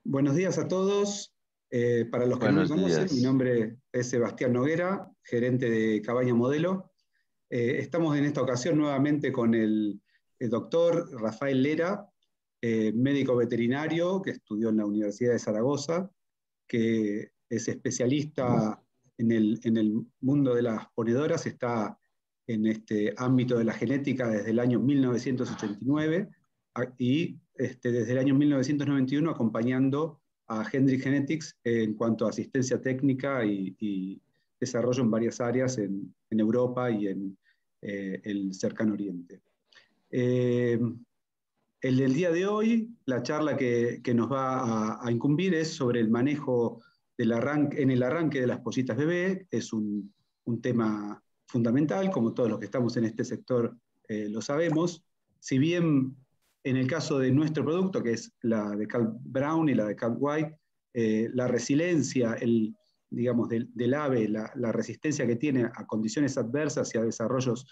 Buenos días a todos. Para los que no me Buenos conocen, mi días. nombre es Sebastián Noguera, gerente de Cabaña Modelo. Estamos en esta ocasión nuevamente con el doctor Rafael Lera, médico veterinario que estudió en la Universidad de Zaragoza, que es especialista en el mundo de las ponedoras, está en este ámbito de la genética desde el año 1989 y desde el año 1991 acompañando a Hendrix Genetics en cuanto a asistencia técnica y desarrollo en varias áreas en Europa y en el cercano oriente. Eh, el del día de hoy, la charla que nos va a incumbir es sobre el manejo en el arranque de las pollitas bebé. Es un tema fundamental, como todos los que estamos en este sector lo sabemos. Si bien en el caso de nuestro producto, que es la de Cal Brown y la de Cal White, la resiliencia, digamos, del ave, la resistencia que tiene a condiciones adversas y a desarrollos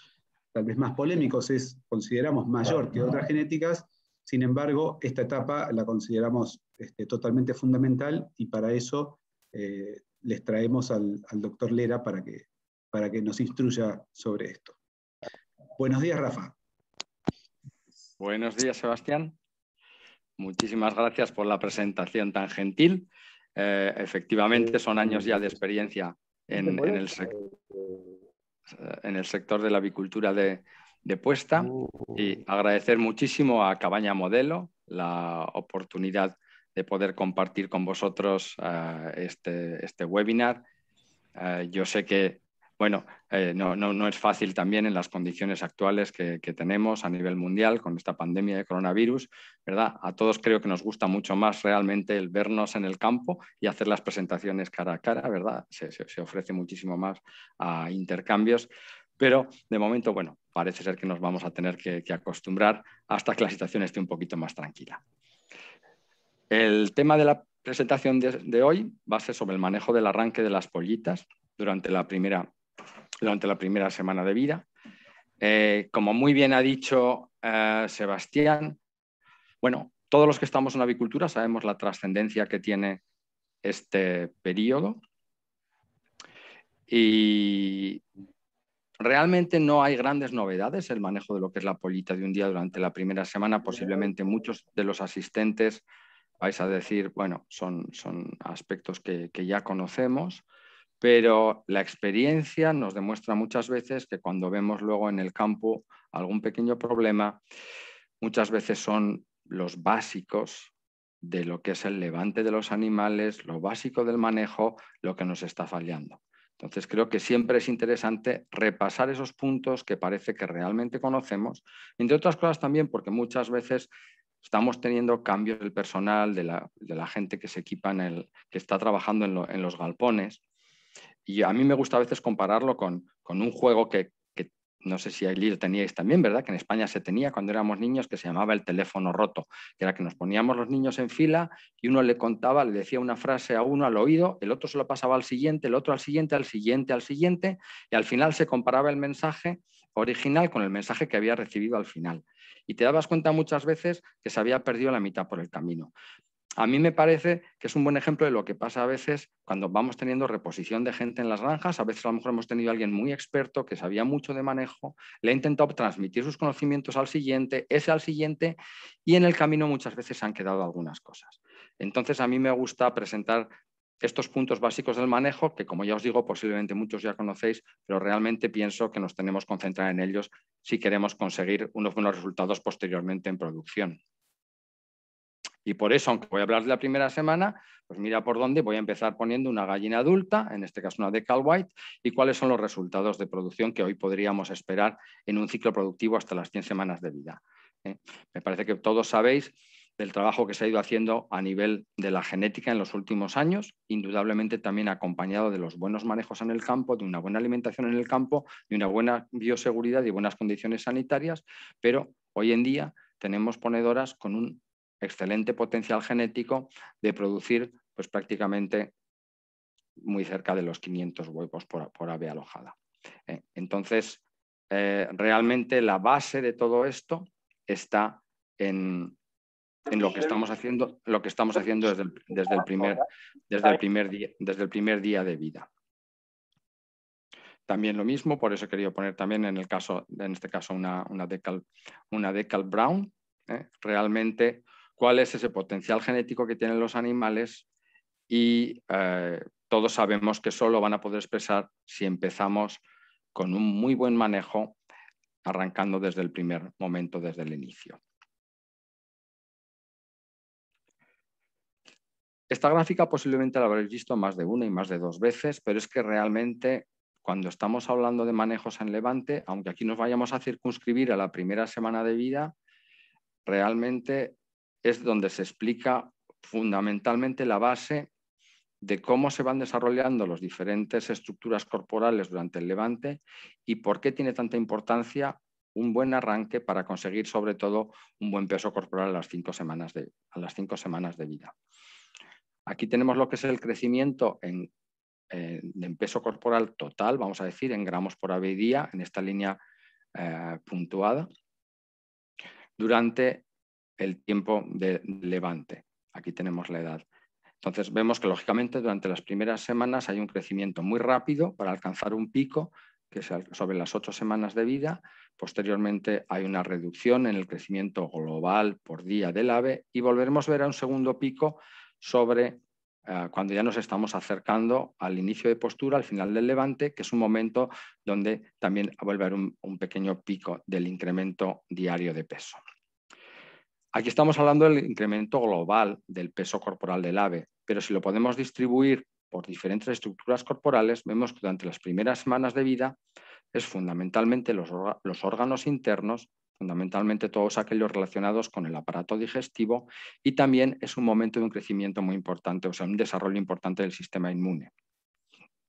tal vez más polémicos, consideramos mayor que otras genéticas. Sin embargo, esta etapa la consideramos totalmente fundamental y para eso les traemos al doctor Lera para que nos instruya sobre esto. Buenos días, Rafa. Buenos días, Sebastián. Muchísimas gracias por la presentación tan gentil. Efectivamente, son años ya de experiencia en el sector de la avicultura de puesta y agradecer muchísimo a Cabaña Modelo la oportunidad de poder compartir con vosotros este webinar. Yo sé que no es fácil también en las condiciones actuales que tenemos a nivel mundial con esta pandemia de coronavirus, ¿verdad? A todos creo que nos gusta mucho más realmente el vernos en el campo y hacer las presentaciones cara a cara, ¿verdad? Se ofrece muchísimo más a intercambios, pero de momento, bueno, parece ser que nos vamos a tener que acostumbrar hasta que la situación esté un poquito más tranquila. El tema de la presentación de hoy va a ser sobre el manejo del arranque de las pollitas durante la primera semana de vida. Como muy bien ha dicho Sebastián, bueno, todos los que estamos en la avicultura sabemos la trascendencia que tiene este periodo y realmente no hay grandes novedades en el manejo de lo que es la pollita de un día durante la primera semana. Posiblemente muchos de los asistentes vais a decir, bueno, son aspectos que ya conocemos, pero la experiencia nos demuestra muchas veces que cuando vemos luego en el campo algún pequeño problema, muchas veces son los básicos de lo que es el levante de los animales, lo básico del manejo, lo que nos está fallando. Entonces creo que siempre es interesante repasar esos puntos que parece que realmente conocemos, entre otras cosas también porque muchas veces estamos teniendo cambios del personal, de la gente que se equipa, que está trabajando en los galpones. Y a mí me gusta a veces compararlo con un juego que no sé si allí lo teníais también, ¿verdad? Que en España se tenía cuando éramos niños, que se llamaba el teléfono roto, que era que nos poníamos los niños en fila y uno le contaba, le decía una frase a uno al oído, el otro se lo pasaba al siguiente, el otro al siguiente, al siguiente, al siguiente, y al final se comparaba el mensaje original con el mensaje que había recibido al final. Y te dabas cuenta muchas veces que se había perdido la mitad por el camino. A mí me parece que es un buen ejemplo de lo que pasa a veces cuando vamos teniendo reposición de gente en las granjas. A veces a lo mejor hemos tenido a alguien muy experto que sabía mucho de manejo, le ha intentado transmitir sus conocimientos al siguiente, ese al siguiente, y en el camino muchas veces han quedado algunas cosas. Entonces a mí me gusta presentar estos puntos básicos del manejo, que como ya os digo, posiblemente muchos ya conocéis, pero realmente pienso que nos tenemos que concentrar en ellos si queremos conseguir unos buenos resultados posteriormente en producción. Y por eso, aunque voy a hablar de la primera semana, pues mira por dónde voy a empezar poniendo una gallina adulta, en este caso una de Cal White, y cuáles son los resultados de producción que hoy podríamos esperar en un ciclo productivo hasta las 100 semanas de vida. Me parece que todos sabéis del trabajo que se ha ido haciendo a nivel de la genética en los últimos años, indudablemente también acompañado de los buenos manejos en el campo, de una buena alimentación en el campo, de una buena bioseguridad y buenas condiciones sanitarias, pero hoy en día tenemos ponedoras con un excelente potencial genético de producir pues, prácticamente muy cerca de los 500 huevos por ave alojada. Entonces, realmente la base de todo esto está en en lo que estamos haciendo desde el primer día de vida. También lo mismo, por eso he querido poner también en este caso una Decal Brown. Realmente, ¿cuál es ese potencial genético que tienen los animales? Y todos sabemos que solo van a poder expresar si empezamos con un muy buen manejo, arrancando desde el primer momento, desde el inicio. Esta gráfica posiblemente la habréis visto más de una y más de dos veces, pero es que realmente cuando estamos hablando de manejos en Levante, aunque aquí nos vayamos a circunscribir a la primera semana de vida, realmente es donde se explica fundamentalmente la base de cómo se van desarrollando las diferentes estructuras corporales durante el levante y por qué tiene tanta importancia un buen arranque para conseguir sobre todo un buen peso corporal a las 5 semanas de vida. Aquí tenemos lo que es el crecimiento en peso corporal total, vamos a decir, en gramos por ave y día, en esta línea puntuada, durante el tiempo de levante. Aquí tenemos la edad. Entonces vemos que lógicamente durante las primeras semanas hay un crecimiento muy rápido para alcanzar un pico que es sobre las 8 semanas de vida. Posteriormente hay una reducción en el crecimiento global por día del ave y volveremos a ver a un segundo pico sobre cuando ya nos estamos acercando al inicio de postura, al final del levante, que es un momento donde también vuelve a haber un pequeño pico del incremento diario de peso. Aquí estamos hablando del incremento global del peso corporal del ave, pero si lo podemos distribuir por diferentes estructuras corporales, vemos que durante las primeras semanas de vida es fundamentalmente los órganos internos, fundamentalmente todos aquellos relacionados con el aparato digestivo, y también es un momento de un crecimiento muy importante, o sea, un desarrollo importante del sistema inmune.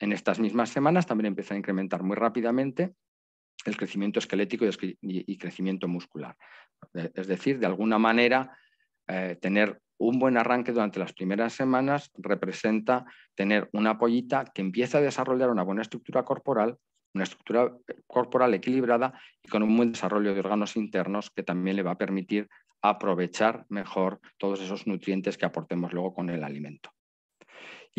En estas mismas semanas también empieza a incrementar muy rápidamente el crecimiento esquelético y crecimiento muscular. Es decir, de alguna manera, tener un buen arranque durante las primeras semanas representa tener una pollita que empieza a desarrollar una buena estructura corporal equilibrada y con un buen desarrollo de órganos internos que también le va a permitir aprovechar mejor todos esos nutrientes que aportemos luego con el alimento.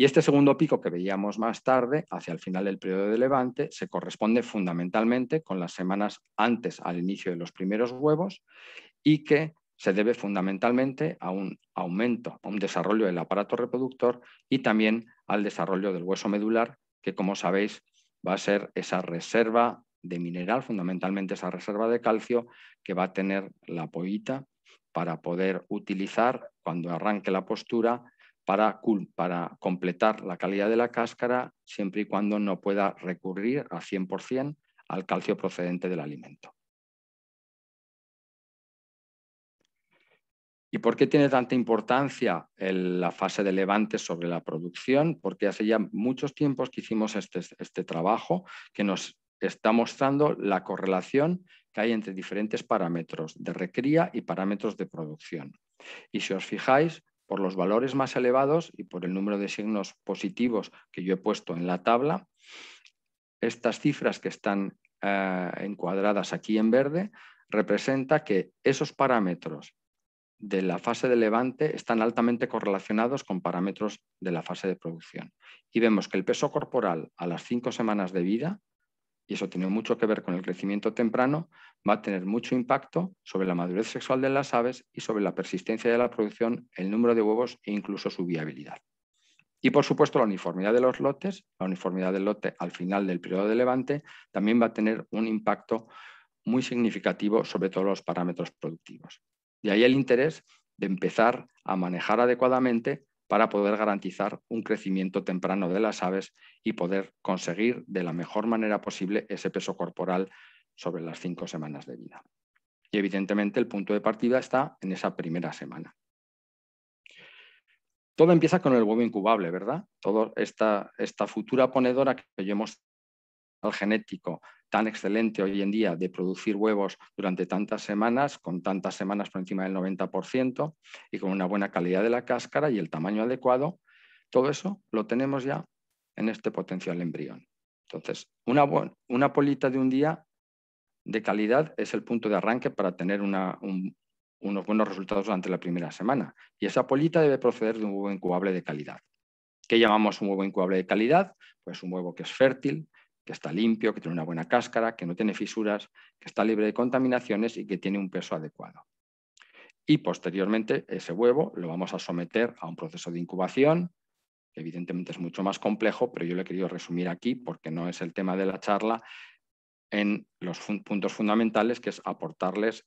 Y este segundo pico que veíamos más tarde, hacia el final del periodo de levante, se corresponde fundamentalmente con las semanas antes al inicio de los primeros huevos y que se debe fundamentalmente a un aumento, a un desarrollo del aparato reproductor y también al desarrollo del hueso medular, que como sabéis va a ser esa reserva de mineral, fundamentalmente esa reserva de calcio que va a tener la pollita para poder utilizar cuando arranque la postura para completar la calidad de la cáscara siempre y cuando no pueda recurrir al 100% al calcio procedente del alimento. ¿Y por qué tiene tanta importancia la fase de levante sobre la producción? Porque hace ya muchos tiempos que hicimos este trabajo que nos está mostrando la correlación que hay entre diferentes parámetros de recría y parámetros de producción. Y si os fijáis, por los valores más elevados y por el número de signos positivos que yo he puesto en la tabla, estas cifras que están encuadradas aquí en verde representa que esos parámetros de la fase de levante están altamente correlacionados con parámetros de la fase de producción. Y vemos que el peso corporal a las 5 semanas de vida, y eso tiene mucho que ver con el crecimiento temprano, va a tener mucho impacto sobre la madurez sexual de las aves y sobre la persistencia de la producción, el número de huevos e incluso su viabilidad. Y por supuesto la uniformidad de los lotes, la uniformidad del lote al final del periodo de levante, también va a tener un impacto muy significativo sobre todos los parámetros productivos. De ahí el interés de empezar a manejar adecuadamente para poder garantizar un crecimiento temprano de las aves y poder conseguir de la mejor manera posible ese peso corporal sobre las 5 semanas de vida. Y evidentemente el punto de partida está en esa primera semana. Todo empieza con el huevo incubable, ¿verdad? Toda esta futura ponedora que yo hemos al genético tan excelente hoy en día de producir huevos durante tantas semanas, con tantas semanas por encima del 90% y con una buena calidad de la cáscara y el tamaño adecuado, todo eso lo tenemos ya en este potencial embrión. Entonces, una polita de un día de calidad es el punto de arranque para tener un unos buenos resultados durante la primera semana. Y esa pollita debe proceder de un huevo incubable de calidad. ¿Qué llamamos un huevo incubable de calidad? Pues un huevo que es fértil, que está limpio, que tiene una buena cáscara, que no tiene fisuras, que está libre de contaminaciones y que tiene un peso adecuado. Y posteriormente ese huevo lo vamos a someter a un proceso de incubación, que evidentemente es mucho más complejo, pero yo lo he querido resumir aquí porque no es el tema de la charla, en los puntos fundamentales, que es aportarles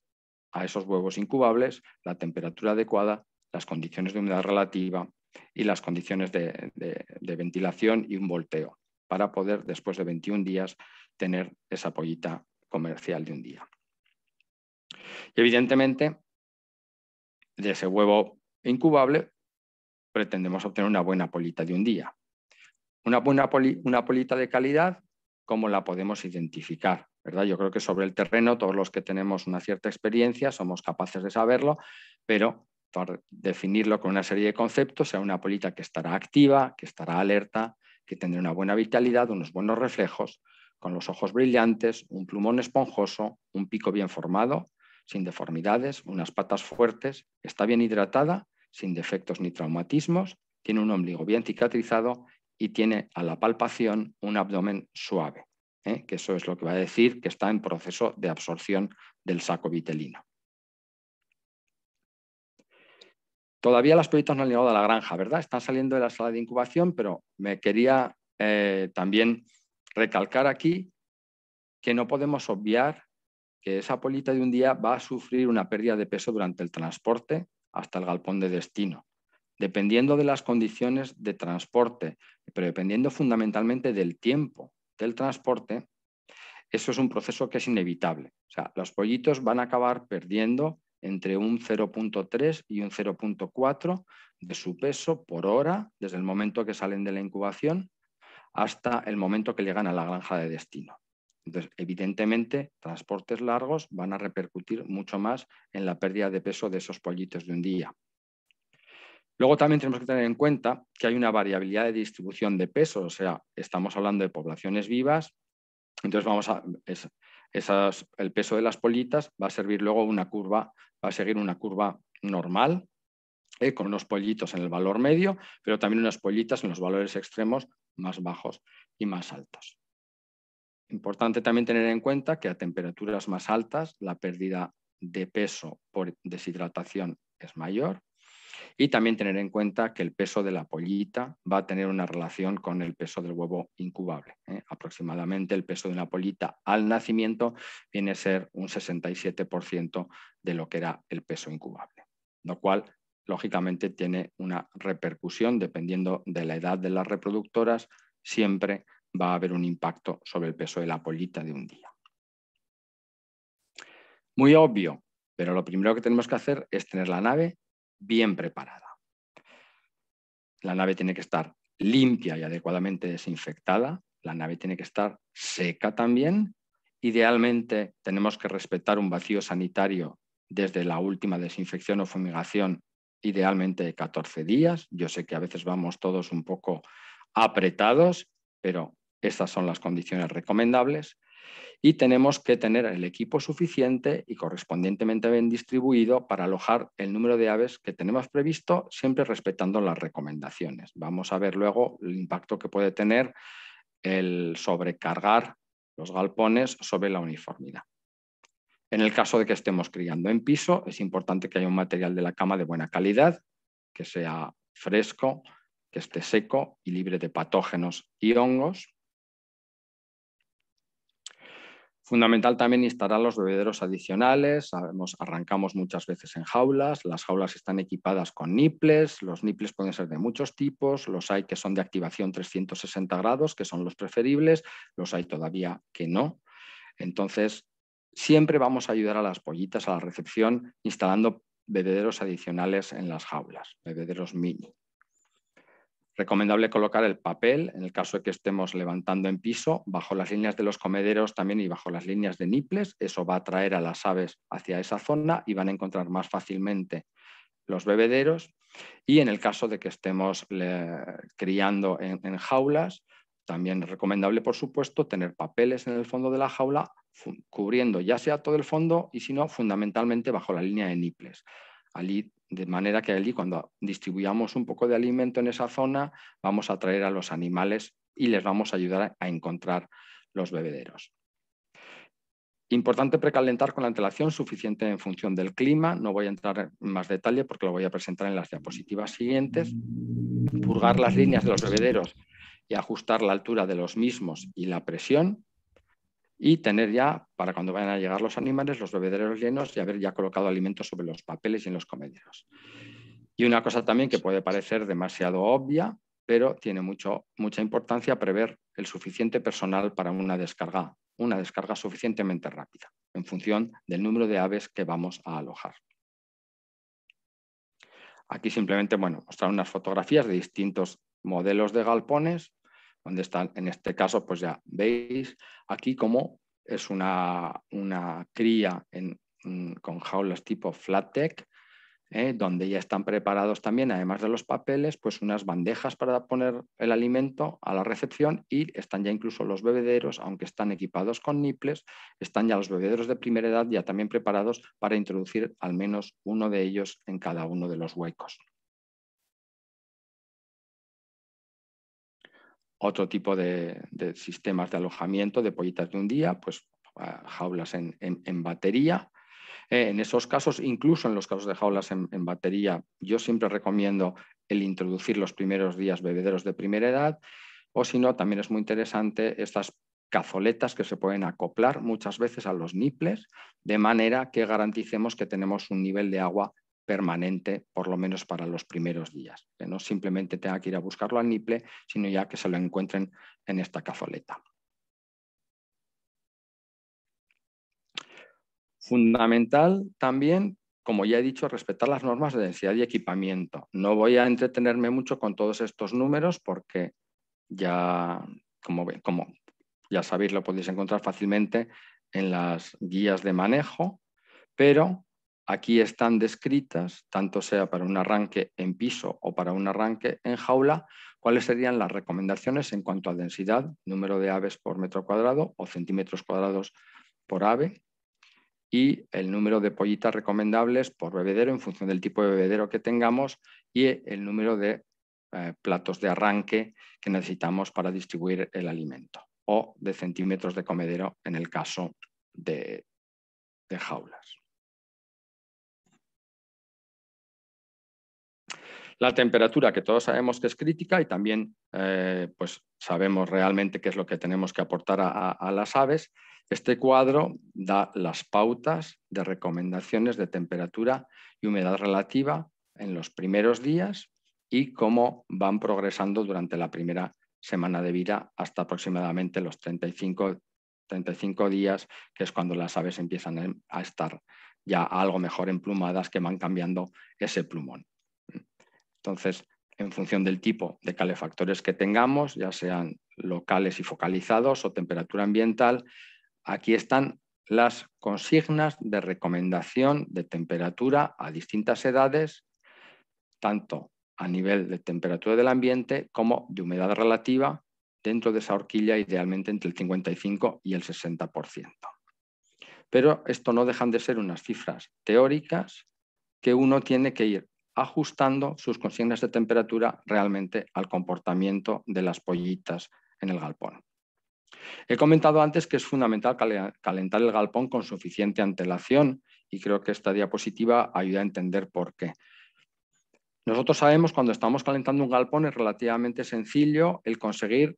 a esos huevos incubables la temperatura adecuada, las condiciones de humedad relativa y las condiciones de ventilación y un volteo, para poder después de 21 días tener esa pollita comercial de un día. Y evidentemente, de ese huevo incubable pretendemos obtener una buena pollita de un día. Una pollita de calidad, ¿cómo la podemos identificar? ¿Verdad? Yo creo que sobre el terreno, todos los que tenemos una cierta experiencia somos capaces de saberlo, pero para definirlo con una serie de conceptos, será una pollita que estará activa, que estará alerta, que tendrá una buena vitalidad, unos buenos reflejos, con los ojos brillantes, un plumón esponjoso, un pico bien formado, sin deformidades, unas patas fuertes, está bien hidratada, sin defectos ni traumatismos, tiene un ombligo bien cicatrizado y tiene a la palpación un abdomen suave, que eso es lo que va a decir que está en proceso de absorción del saco vitelino. Todavía las pollitas no han llegado a la granja, ¿verdad? Están saliendo de la sala de incubación, pero me quería también recalcar aquí que no podemos obviar que esa pollita de un día va a sufrir una pérdida de peso durante el transporte hasta el galpón de destino. Dependiendo de las condiciones de transporte, pero dependiendo fundamentalmente del tiempo del transporte, eso es un proceso que es inevitable. O sea, los pollitos van a acabar perdiendo entre un 0,3 y un 0,4 de su peso por hora desde el momento que salen de la incubación hasta el momento que llegan a la granja de destino. Entonces, evidentemente, transportes largos van a repercutir mucho más en la pérdida de peso de esos pollitos de un día. Luego también tenemos que tener en cuenta que hay una variabilidad de distribución de peso, o sea, estamos hablando de poblaciones vivas, entonces el peso de las pollitas va a servir luego una curva, va a seguir una curva normal, con unos pollitos en el valor medio, pero también unas pollitas en los valores extremos más bajos y más altos. Importante también tener en cuenta que a temperaturas más altas la pérdida de peso por deshidratación es mayor. Y también tener en cuenta que el peso de la pollita va a tener una relación con el peso del huevo incubable. Aproximadamente el peso de una pollita al nacimiento viene a ser un 67% de lo que era el peso incubable, lo cual lógicamente tiene una repercusión dependiendo de la edad de las reproductoras, siempre va a haber un impacto sobre el peso de la pollita de un día. Muy obvio, pero lo primero que tenemos que hacer es tener la nave bien preparada. La nave tiene que estar limpia y adecuadamente desinfectada. La nave tiene que estar seca también. Idealmente tenemos que respetar un vacío sanitario desde la última desinfección o fumigación, idealmente de 14 días. Yo sé que a veces vamos todos un poco apretados, pero estas son las condiciones recomendables. Y tenemos que tener el equipo suficiente y correspondientemente bien distribuido para alojar el número de aves que tenemos previsto, siempre respetando las recomendaciones. Vamos a ver luego el impacto que puede tener el sobrecargar los galpones sobre la uniformidad. En el caso de que estemos criando en piso, es importante que haya un material de la cama de buena calidad, que sea fresco, que esté seco y libre de patógenos y hongos. Fundamental también instalar los bebederos adicionales. Arrancamos muchas veces en jaulas. Las jaulas están equipadas con niples. Los niples pueden ser de muchos tipos. Los hay que son de activación 360 grados, que son los preferibles. Los hay todavía que no. Entonces, siempre vamos a ayudar a las pollitas a la recepción instalando bebederos adicionales en las jaulas, bebederos mini. Recomendable colocar el papel, en el caso de que estemos levantando en piso, bajo las líneas de los comederos también y bajo las líneas de niples. Eso va a atraer a las aves hacia esa zona y van a encontrar más fácilmente los bebederos. Y en el caso de que estemos criando en jaulas, también es recomendable, por supuesto, tener papeles en el fondo de la jaula cubriendo ya sea todo el fondo y si no, fundamentalmente bajo la línea de niples. De manera que allí cuando distribuyamos un poco de alimento en esa zona, vamos a atraer a los animales y les vamos a ayudar a encontrar los bebederos. Importante precalentar con la antelación suficiente en función del clima. No voy a entrar en más detalle porque lo voy a presentar en las diapositivas siguientes. Purgar las líneas de los bebederos y ajustar la altura de los mismos y la presión. Y tener ya, para cuando vayan a llegar los animales, los bebederos llenos y haber ya colocado alimentos sobre los papeles y en los comederos. Y una cosa también que puede parecer demasiado obvia, pero tiene mucha importancia prever el suficiente personal para una descarga suficientemente rápida, en función del número de aves que vamos a alojar. Aquí simplemente, mostrar unas fotografías de distintos modelos de galpones, donde están, en este caso, pues ya veis aquí cómo es una cría con jaulas tipo flat deck, donde ya están preparados también, además de los papeles, pues unas bandejas para poner el alimento a la recepción y están ya incluso los bebederos, aunque están equipados con niples, están ya los bebederos de primera edad ya también preparados para introducir al menos uno de ellos en cada uno de los huecos. Otro tipo de sistemas de alojamiento de pollitas de un día, pues jaulas en batería. En esos casos, incluso en los casos de jaulas en batería, yo siempre recomiendo el introducir los primeros días bebederos de primera edad, o si no, también es muy interesante estas cazoletas que se pueden acoplar muchas veces a los niples, de manera que garanticemos que tenemos un nivel de agua permanente, por lo menos para los primeros días, que no simplemente tenga que ir a buscarlo al niple, sino ya que se lo encuentren en esta cazoleta. Fundamental también, como ya he dicho, respetar las normas de densidad y equipamiento. No voy a entretenerme mucho con todos estos números porque ya, como ya sabéis, lo podéis encontrar fácilmente en las guías de manejo, pero aquí están descritas, tanto sea para un arranque en piso o para un arranque en jaula, cuáles serían las recomendaciones en cuanto a densidad, número de aves por metro cuadrado o centímetros cuadrados por ave, y el número de pollitas recomendables por bebedero en función del tipo de bebedero que tengamos y el número de platos de arranque que necesitamos para distribuir el alimento o de centímetros de comedero en el caso de jaulas. La temperatura, que todos sabemos que es crítica y también pues sabemos realmente qué es lo que tenemos que aportar a las aves. Este cuadro da las pautas de recomendaciones de temperatura y humedad relativa en los primeros días y cómo van progresando durante la primera semana de vida hasta aproximadamente los 35 días, que es cuando las aves empiezan a estar ya algo mejor emplumadas, que van cambiando ese plumón. Entonces, en función del tipo de calefactores que tengamos, ya sean locales y focalizados o temperatura ambiental, aquí están las consignas de recomendación de temperatura a distintas edades, tanto a nivel de temperatura del ambiente como de humedad relativa dentro de esa horquilla, idealmente entre el 55 y el 60%. Pero esto no dejan de ser unas cifras teóricas que uno tiene que ir ajustando sus consignas de temperatura realmente al comportamiento de las pollitas en el galpón. He comentado antes que es fundamental calentar el galpón con suficiente antelación y creo que esta diapositiva ayuda a entender por qué. Nosotros sabemos cuando estamos calentando un galpón es relativamente sencillo el conseguir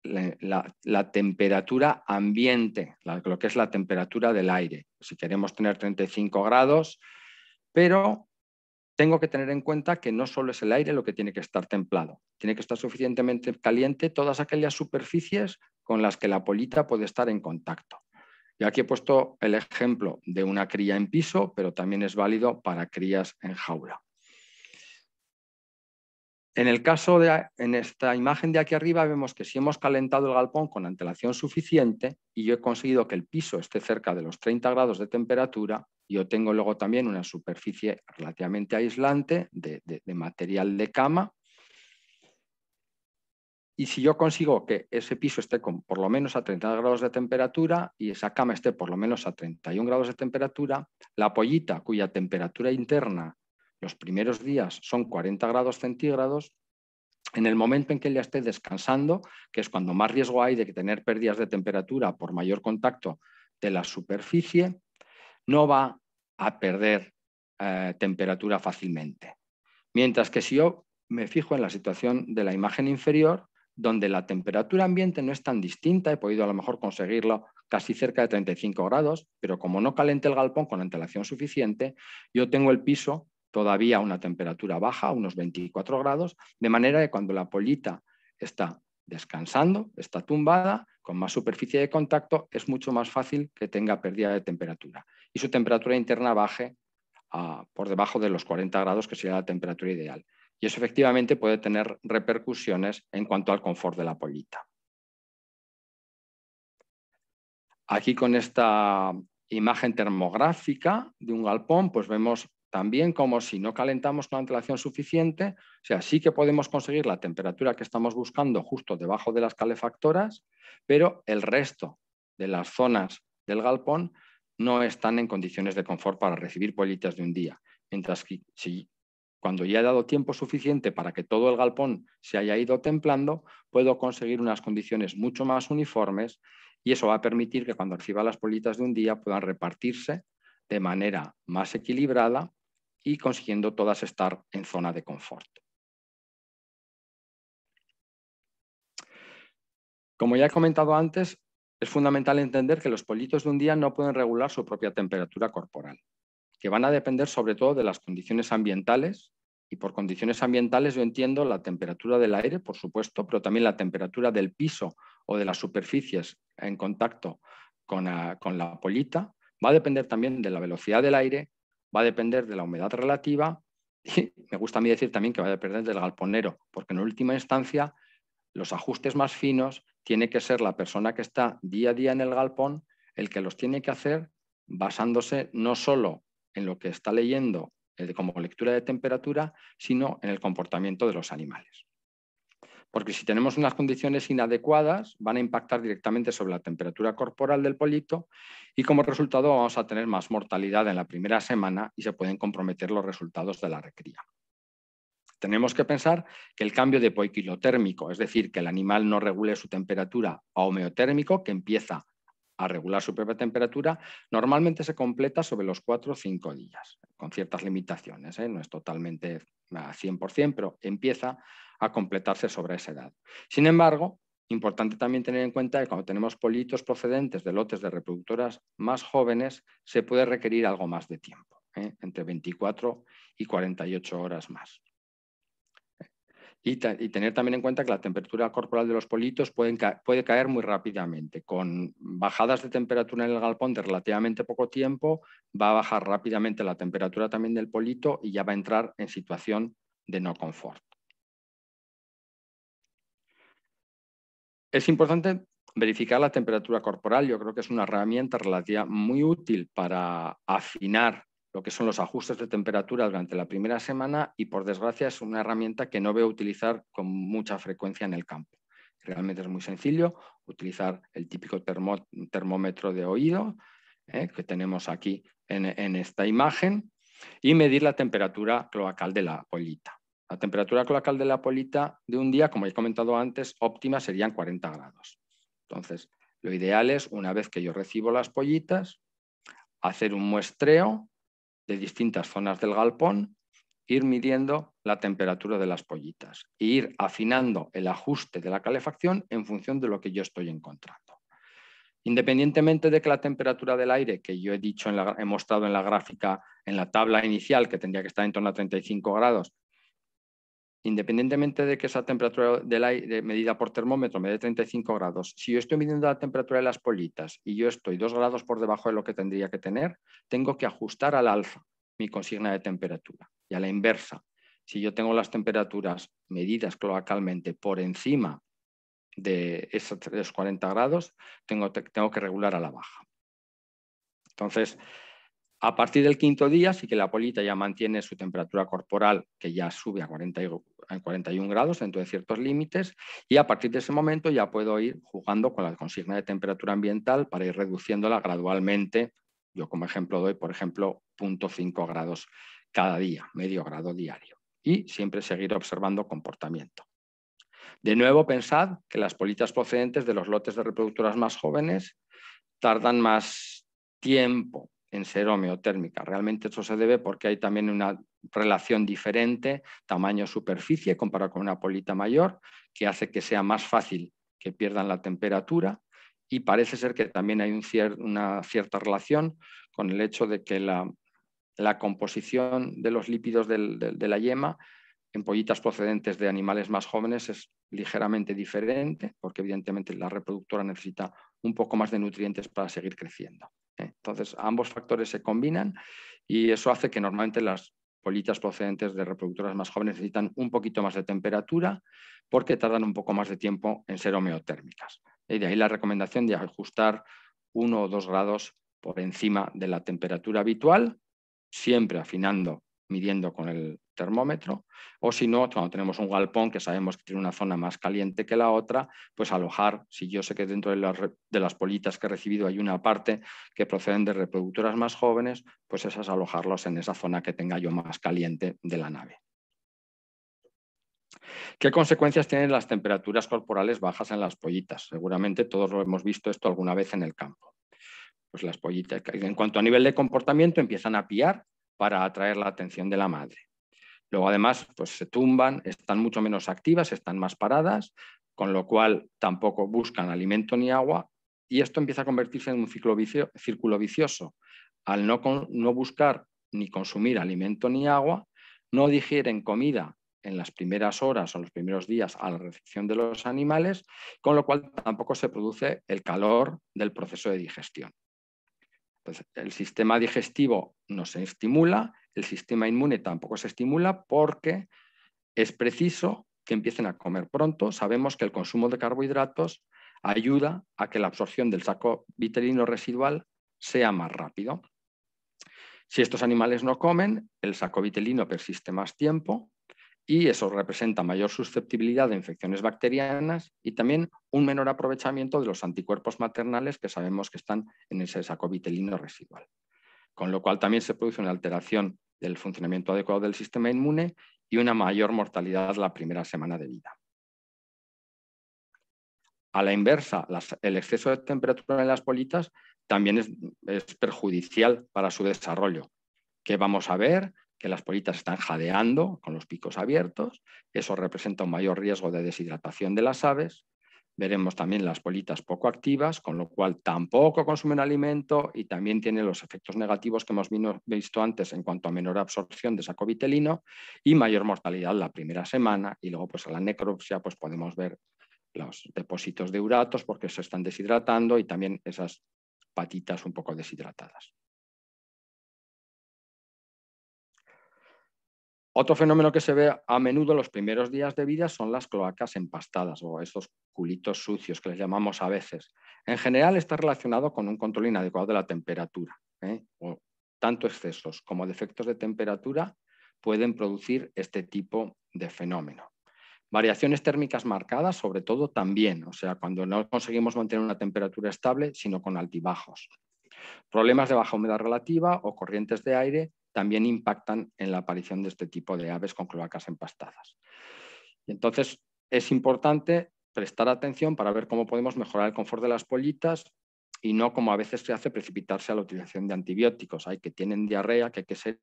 la temperatura ambiente, lo que es la temperatura del aire. Si queremos tener 35 grados, pero tengo que tener en cuenta que no solo es el aire lo que tiene que estar templado, tiene que estar suficientemente caliente todas aquellas superficies con las que la pollita puede estar en contacto. Y aquí he puesto el ejemplo de una cría en piso, pero también es válido para crías en jaula. En esta imagen de aquí arriba vemos que si hemos calentado el galpón con antelación suficiente y yo he conseguido que el piso esté cerca de los 30 grados de temperatura, yo tengo luego también una superficie relativamente aislante de material de cama Y si yo consigo que ese piso esté por lo menos a 30 grados de temperatura y esa cama esté por lo menos a 31 grados de temperatura, la pollita, cuya temperatura interna los primeros días son 40 grados centígrados, en el momento en que ella esté descansando, que es cuando más riesgo hay de tener pérdidas de temperatura por mayor contacto de la superficie, no va a perder temperatura fácilmente. Mientras que si yo me fijo en la situación de la imagen inferior, donde la temperatura ambiente no es tan distinta, he podido a lo mejor conseguirlo casi cerca de 35 grados, pero como no calenté el galpón con antelación suficiente, yo tengo el piso todavía a una temperatura baja, unos 24 grados, de manera que cuando la pollita está descansando, está tumbada, con más superficie de contacto, es mucho más fácil que tenga pérdida de temperatura y su temperatura interna baje por debajo de los 40 grados, que sería la temperatura ideal. Y eso efectivamente puede tener repercusiones en cuanto al confort de la pollita. Aquí con esta imagen termográfica de un galpón, pues vemos también como si no calentamos con antelación suficiente, o sea, sí que podemos conseguir la temperatura que estamos buscando justo debajo de las calefactoras, pero el resto de las zonas del galpón no están en condiciones de confort para recibir pollitas de un día. Mientras que cuando ya he dado tiempo suficiente para que todo el galpón se haya ido templando, puedo conseguir unas condiciones mucho más uniformes y eso va a permitir que cuando reciba las pollitas de un día puedan repartirse de manera más equilibrada y consiguiendo todas estar en zona de confort. Como ya he comentado antes, es fundamental entender que los pollitos de un día no pueden regular su propia temperatura corporal, que van a depender sobre todo de las condiciones ambientales, y por condiciones ambientales yo entiendo la temperatura del aire, por supuesto, pero también la temperatura del piso o de las superficies en contacto con la pollita. Va a depender también de la velocidad del aire, va a depender de la humedad relativa y me gusta a mí decir también que va a depender del galponero, porque en última instancia los ajustes más finos tiene que ser la persona que está día a día en el galpón el que los tiene que hacer basándose no solo en lo que está leyendo como lectura de temperatura, sino en el comportamiento de los animales. Porque si tenemos unas condiciones inadecuadas, van a impactar directamente sobre la temperatura corporal del pollito y como resultado vamos a tener más mortalidad en la primera semana y se pueden comprometer los resultados de la recría. Tenemos que pensar que el cambio de poiquilotérmico, es decir, que el animal no regule su temperatura, a homeotérmico, que empieza a regular su propia temperatura, normalmente se completa sobre los 4 o 5 días, con ciertas limitaciones, no es totalmente a 100%, pero empieza a completarse sobre esa edad. Sin embargo, importante también tener en cuenta que cuando tenemos pollitos procedentes de lotes de reproductoras más jóvenes, se puede requerir algo más de tiempo, entre 24 y 48 horas más. Y tener también en cuenta que la temperatura corporal de los pollitos puede caer muy rápidamente. Con bajadas de temperatura en el galpón de relativamente poco tiempo, va a bajar rápidamente la temperatura también del pollito y ya va a entrar en situación de no confort. Es importante verificar la temperatura corporal. Yo creo que es una herramienta relativa muy útil para afinar lo que son los ajustes de temperatura durante la primera semana y, por desgracia, es una herramienta que no veo utilizar con mucha frecuencia en el campo. Realmente es muy sencillo utilizar el típico termómetro de oído que tenemos aquí en esta imagen y medir la temperatura cloacal de la pollita. La temperatura cloacal de la pollita de un día, como he comentado antes, óptima serían 40 grados. Entonces, lo ideal es, una vez que yo recibo las pollitas, hacer un muestreo de distintas zonas del galpón, ir midiendo la temperatura de las pollitas e ir afinando el ajuste de la calefacción en función de lo que yo estoy encontrando. Independientemente de que la temperatura del aire, que yo he mostrado en la gráfica, en la tabla inicial, que tendría que estar en torno a 35 grados, independientemente de que esa temperatura del aire medida por termómetro me dé 35 grados, si yo estoy midiendo la temperatura de las pollitas y yo estoy 2 grados por debajo de lo que tendría que tener, tengo que ajustar al alza mi consigna de temperatura. Y a la inversa, si yo tengo las temperaturas medidas cloacalmente por encima de esos 40 grados, tengo que regular a la baja. Entonces, a partir del quinto día, sí que la pollita ya mantiene su temperatura corporal, que ya sube a en 41 grados dentro de ciertos límites, y a partir de ese momento ya puedo ir jugando con la consigna de temperatura ambiental para ir reduciéndola gradualmente. Yo como ejemplo doy, por ejemplo, 0,5 grados cada día, medio grado diario, y siempre seguir observando comportamiento. De nuevo, pensad que las politas procedentes de los lotes de reproductoras más jóvenes tardan más tiempo en ser homeotérmicas. Realmente eso se debe porque hay también una relación diferente, tamaño-superficie, comparado con una polita mayor, que hace que sea más fácil que pierdan la temperatura, y parece ser que también hay una cierta relación con el hecho de que la composición de los lípidos de la yema en pollitas procedentes de animales más jóvenes es ligeramente diferente, porque evidentemente la reproductora necesita un poco más de nutrientes para seguir creciendo. Entonces, ambos factores se combinan y eso hace que normalmente las pollitas procedentes de reproductoras más jóvenes necesitan un poquito más de temperatura porque tardan un poco más de tiempo en ser homeotérmicas. Y de ahí la recomendación de ajustar 1 o 2 grados por encima de la temperatura habitual, siempre afinando, midiendo con el termómetro, o si no, cuando tenemos un galpón que sabemos que tiene una zona más caliente que la otra, pues alojar, si yo sé que dentro de las politas que he recibido hay una parte que proceden de reproductoras más jóvenes, pues esas alojarlos en esa zona que tenga yo más caliente de la nave. ¿Qué consecuencias tienen las temperaturas corporales bajas en las pollitas? Seguramente todos lo hemos visto esto alguna vez en el campo. Pues las pollitas, en cuanto a nivel de comportamiento, empiezan a piar para atraer la atención de la madre. Luego, además, pues se tumban, están mucho menos activas, están más paradas, con lo cual tampoco buscan alimento ni agua, y esto empieza a convertirse en un círculo vicioso. Al no buscar ni consumir alimento ni agua, no digieren comida en las primeras horas o los primeros días a la recepción de los animales, con lo cual tampoco se produce el calor del proceso de digestión. Entonces, el sistema digestivo no se estimula, el sistema inmune tampoco se estimula porque es preciso que empiecen a comer pronto. Sabemos que el consumo de carbohidratos ayuda a que la absorción del saco vitelino residual sea más rápido. Si estos animales no comen, el saco vitelino persiste más tiempo y eso representa mayor susceptibilidad de infecciones bacterianas y también un menor aprovechamiento de los anticuerpos maternales que sabemos que están en ese saco vitelino residual. Con lo cual también se produce una alteración del funcionamiento adecuado del sistema inmune y una mayor mortalidad la primera semana de vida. A la inversa, el exceso de temperatura en las politas también es perjudicial para su desarrollo. ¿Qué vamos a ver? Que las politas están jadeando con los picos abiertos, eso representa un mayor riesgo de deshidratación de las aves. Veremos también las politas poco activas, con lo cual tampoco consumen alimento y también tiene los efectos negativos que hemos visto antes en cuanto a menor absorción de saco vitelino y mayor mortalidad la primera semana, y luego pues a la necropsia pues podemos ver los depósitos de uratos porque se están deshidratando y también esas patitas un poco deshidratadas. Otro fenómeno que se ve a menudo en los primeros días de vida son las cloacas empastadas o esos culitos sucios que les llamamos a veces. En general está relacionado con un control inadecuado de la temperatura. O tanto excesos como defectos de temperatura pueden producir este tipo de fenómeno. Variaciones térmicas marcadas, sobre todo, también, o sea, cuando no conseguimos mantener una temperatura estable, sino con altibajos. Problemas de baja humedad relativa o corrientes de aire también impactan en la aparición de este tipo de aves con cloacas empastadas. Y entonces es importante prestar atención para ver cómo podemos mejorar el confort de las pollitas y no, como a veces se hace, precipitarse a la utilización de antibióticos. Hay que tienen diarrea, que hay que ser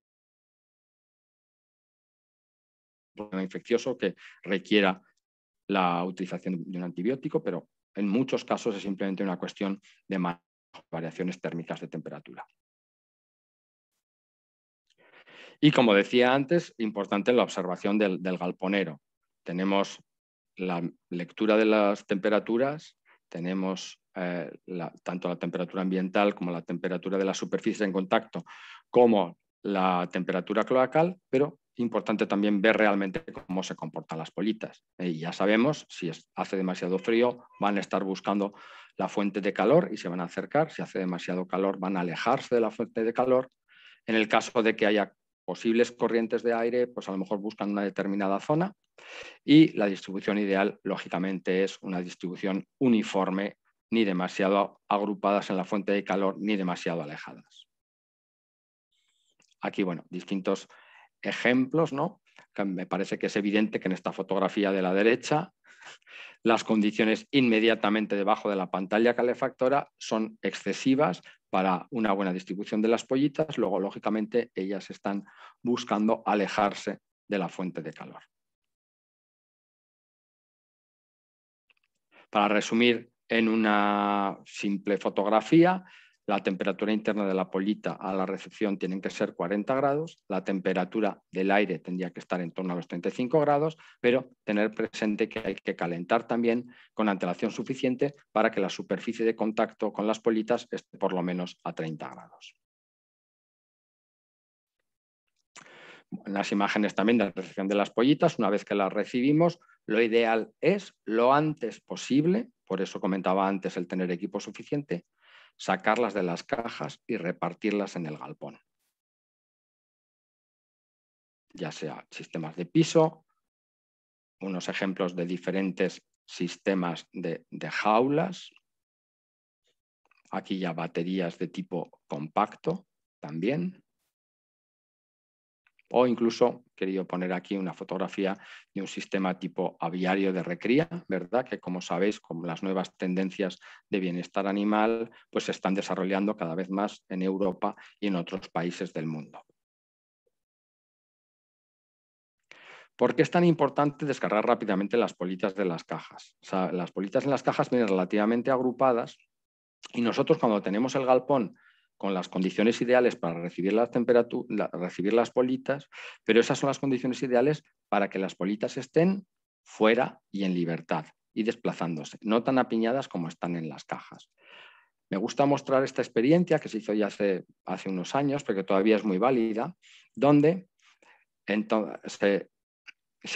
un problema infeccioso que requiera la utilización de un antibiótico, pero en muchos casos es simplemente una cuestión de variaciones térmicas de temperatura. Y como decía antes, importante la observación del galponero. Tenemos la lectura de las temperaturas, tenemos tanto la temperatura ambiental como la temperatura de la superficie en contacto, como la temperatura cloacal, pero importante también ver realmente cómo se comportan las politas. Y ya sabemos, si hace demasiado frío, van a estar buscando la fuente de calor y se van a acercar. Si hace demasiado calor, van a alejarse de la fuente de calor. En el caso de que haya posibles corrientes de aire, pues a lo mejor buscan una determinada zona. Y la distribución ideal, lógicamente, es una distribución uniforme, ni demasiado agrupadas en la fuente de calor, ni demasiado alejadas. Aquí, bueno, distintos ejemplos, ¿no? Que me parece que es evidente que en esta fotografía de la derecha las condiciones inmediatamente debajo de la pantalla calefactora son excesivas para una buena distribución de las pollitas. Luego, lógicamente, ellas están buscando alejarse de la fuente de calor. Para resumir en una simple fotografía, la temperatura interna de la pollita a la recepción tienen que ser 40 grados, la temperatura del aire tendría que estar en torno a los 35 grados, pero tener presente que hay que calentar también con antelación suficiente para que la superficie de contacto con las pollitas esté por lo menos a 30 grados. En las imágenes también de la recepción de las pollitas, una vez que las recibimos, lo ideal es lo antes posible, por eso comentaba antes el tener equipo suficiente, sacarlas de las cajas y repartirlas en el galpón. Ya sea sistemas de piso, unos ejemplos de diferentes sistemas de jaulas, aquí ya baterías de tipo compacto también. O incluso he querido poner aquí una fotografía de un sistema tipo aviario de recría, ¿verdad? Que como sabéis, con las nuevas tendencias de bienestar animal, pues se están desarrollando cada vez más en Europa y en otros países del mundo. ¿Por qué es tan importante descargar rápidamente las pollitas de las cajas? O sea, las pollitas en las cajas vienen relativamente agrupadas y nosotros cuando tenemos el galpón con las condiciones ideales para recibir recibir las pollitas, pero esas son las condiciones ideales para que las pollitas estén fuera y en libertad y desplazándose, no tan apiñadas como están en las cajas. Me gusta mostrar esta experiencia que se hizo ya hace unos años, porque todavía es muy válida, donde se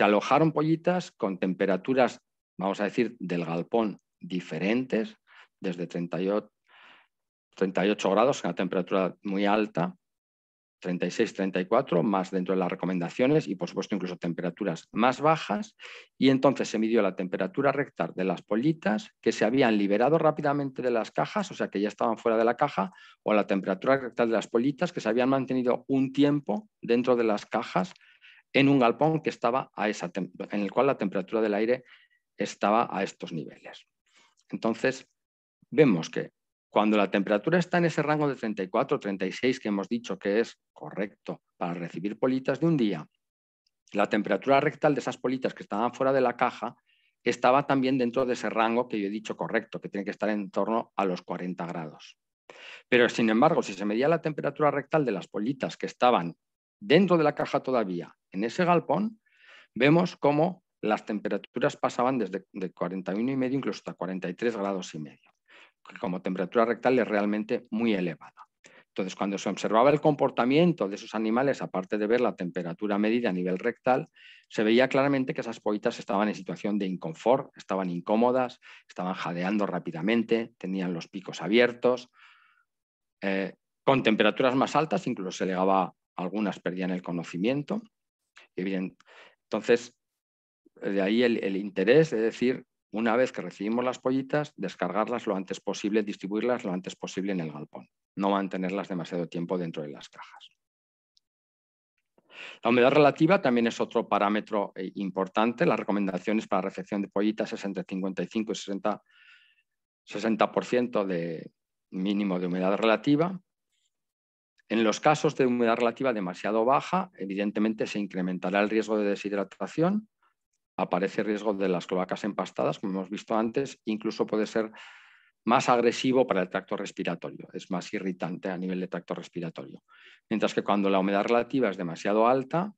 alojaron pollitas con temperaturas, vamos a decir, del galpón diferentes, desde 38 grados, una temperatura muy alta, 36, 34, más dentro de las recomendaciones y, por supuesto, incluso temperaturas más bajas. Y entonces se midió la temperatura rectal de las pollitas que se habían liberado rápidamente de las cajas, o sea, que ya estaban fuera de la caja, o la temperatura rectal de las pollitas que se habían mantenido un tiempo dentro de las cajas en un galpón que estaba en el cual la temperatura del aire estaba a estos niveles. Entonces, vemos que cuando la temperatura está en ese rango de 34 o 36 que hemos dicho que es correcto para recibir pollitas de un día, la temperatura rectal de esas pollitas que estaban fuera de la caja estaba también dentro de ese rango que yo he dicho correcto, que tiene que estar en torno a los 40 grados. Pero, sin embargo, si se medía la temperatura rectal de las pollitas que estaban dentro de la caja todavía en ese galpón, vemos cómo las temperaturas pasaban desde 41,5 incluso hasta 43 grados y medio. Como temperatura rectal es realmente muy elevada. Entonces, cuando se observaba el comportamiento de esos animales, aparte de ver la temperatura medida a nivel rectal, se veía claramente que esas pollitas estaban en situación de inconfort, estaban incómodas, estaban jadeando rápidamente, tenían los picos abiertos. Con temperaturas más altas, incluso se llegaba, algunas perdían el conocimiento. Entonces, de ahí el interés, es decir, una vez que recibimos las pollitas, descargarlas lo antes posible, distribuirlas lo antes posible en el galpón, no mantenerlas demasiado tiempo dentro de las cajas. La humedad relativa también es otro parámetro importante. Las recomendaciones para recepción de pollitas es entre 55 y 60% de mínimo de humedad relativa. En los casos de humedad relativa demasiado baja, evidentemente se incrementará el riesgo de deshidratación, aparece riesgo de las cloacas empastadas, como hemos visto antes, incluso puede ser más agresivo para el tracto respiratorio, es más irritante a nivel de tracto respiratorio. Mientras que cuando la humedad relativa es demasiado alta,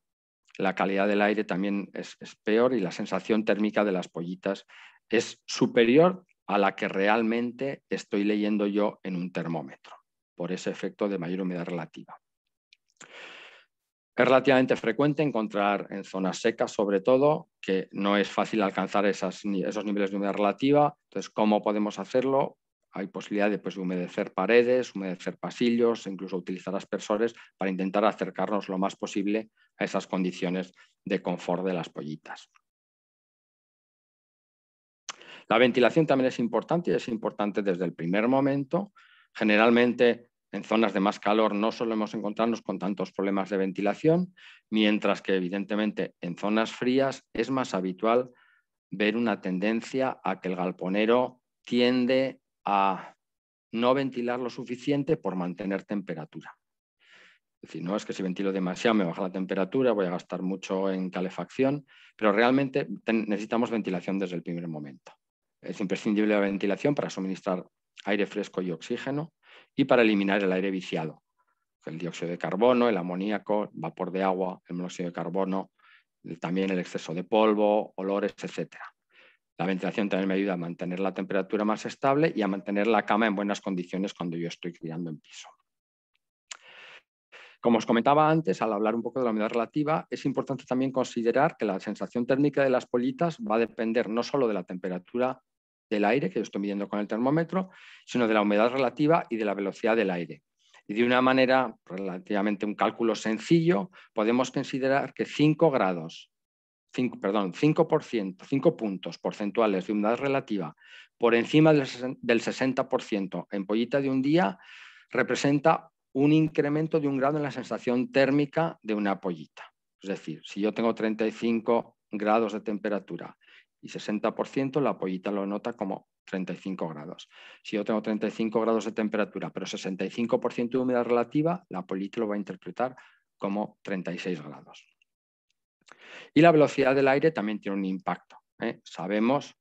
la calidad del aire también es peor y la sensación térmica de las pollitas es superior a la que realmente estoy leyendo yo en un termómetro, por ese efecto de mayor humedad relativa. Es relativamente frecuente encontrar en zonas secas, sobre todo, que no es fácil alcanzar esos niveles de humedad relativa. Entonces, ¿cómo podemos hacerlo? Hay posibilidad de humedecer paredes, humedecer pasillos, incluso utilizar aspersores para intentar acercarnos lo más posible a esas condiciones de confort de las pollitas. La ventilación también es importante y es importante desde el primer momento. Generalmente en zonas de más calor no solemos encontrarnos con tantos problemas de ventilación, mientras que evidentemente en zonas frías es más habitual ver una tendencia a que el galponero tiende a no ventilar lo suficiente por mantener temperatura. Es decir, no es que si ventilo demasiado me baja la temperatura, voy a gastar mucho en calefacción, pero realmente necesitamos ventilación desde el primer momento. Es imprescindible la ventilación para suministrar aire fresco y oxígeno y para eliminar el aire viciado, el dióxido de carbono, el amoníaco, vapor de agua, el monóxido de carbono, también el exceso de polvo, olores, etc. La ventilación también me ayuda a mantener la temperatura más estable y a mantener la cama en buenas condiciones cuando yo estoy criando en piso. Como os comentaba antes, al hablar un poco de la humedad relativa, es importante también considerar que la sensación térmica de las pollitas va a depender no solo de la temperatura del aire, que yo estoy midiendo con el termómetro, sino de la humedad relativa y de la velocidad del aire. Y de una manera relativamente un cálculo sencillo, podemos considerar que 5 puntos porcentuales de humedad relativa por encima del 60% en pollita de un día representa un incremento de 1 grado en la sensación térmica de una pollita. Es decir, si yo tengo 35 grados de temperatura y 60%, la pollita lo nota como 35 grados. Si yo tengo 35 grados de temperatura, pero 65% de humedad relativa, la pollita lo va a interpretar como 36 grados. Y la velocidad del aire también tiene un impacto. Sabemos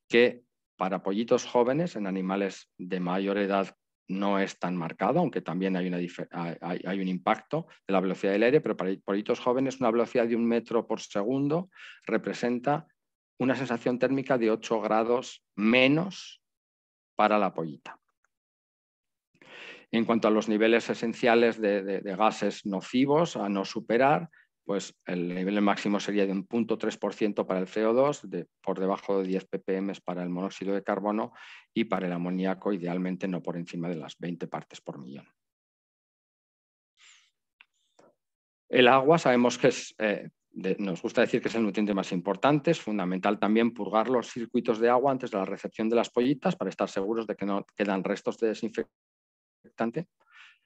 que para pollitos jóvenes, en animales de mayor edad, no es tan marcado, aunque también hay un impacto de la velocidad del aire, pero para pollitos jóvenes una velocidad de 1 metro por segundo representa una sensación térmica de 8 grados menos para la pollita. En cuanto a los niveles esenciales de gases nocivos a no superar, pues el nivel máximo sería de 1,3% para el CO2, por debajo de 10 ppm para el monóxido de carbono y para el amoníaco idealmente no por encima de las 20 partes por millón. El agua sabemos que nos gusta decir que es el nutriente más importante, es fundamental también purgar los circuitos de agua antes de la recepción de las pollitas para estar seguros de que no quedan restos de desinfectante.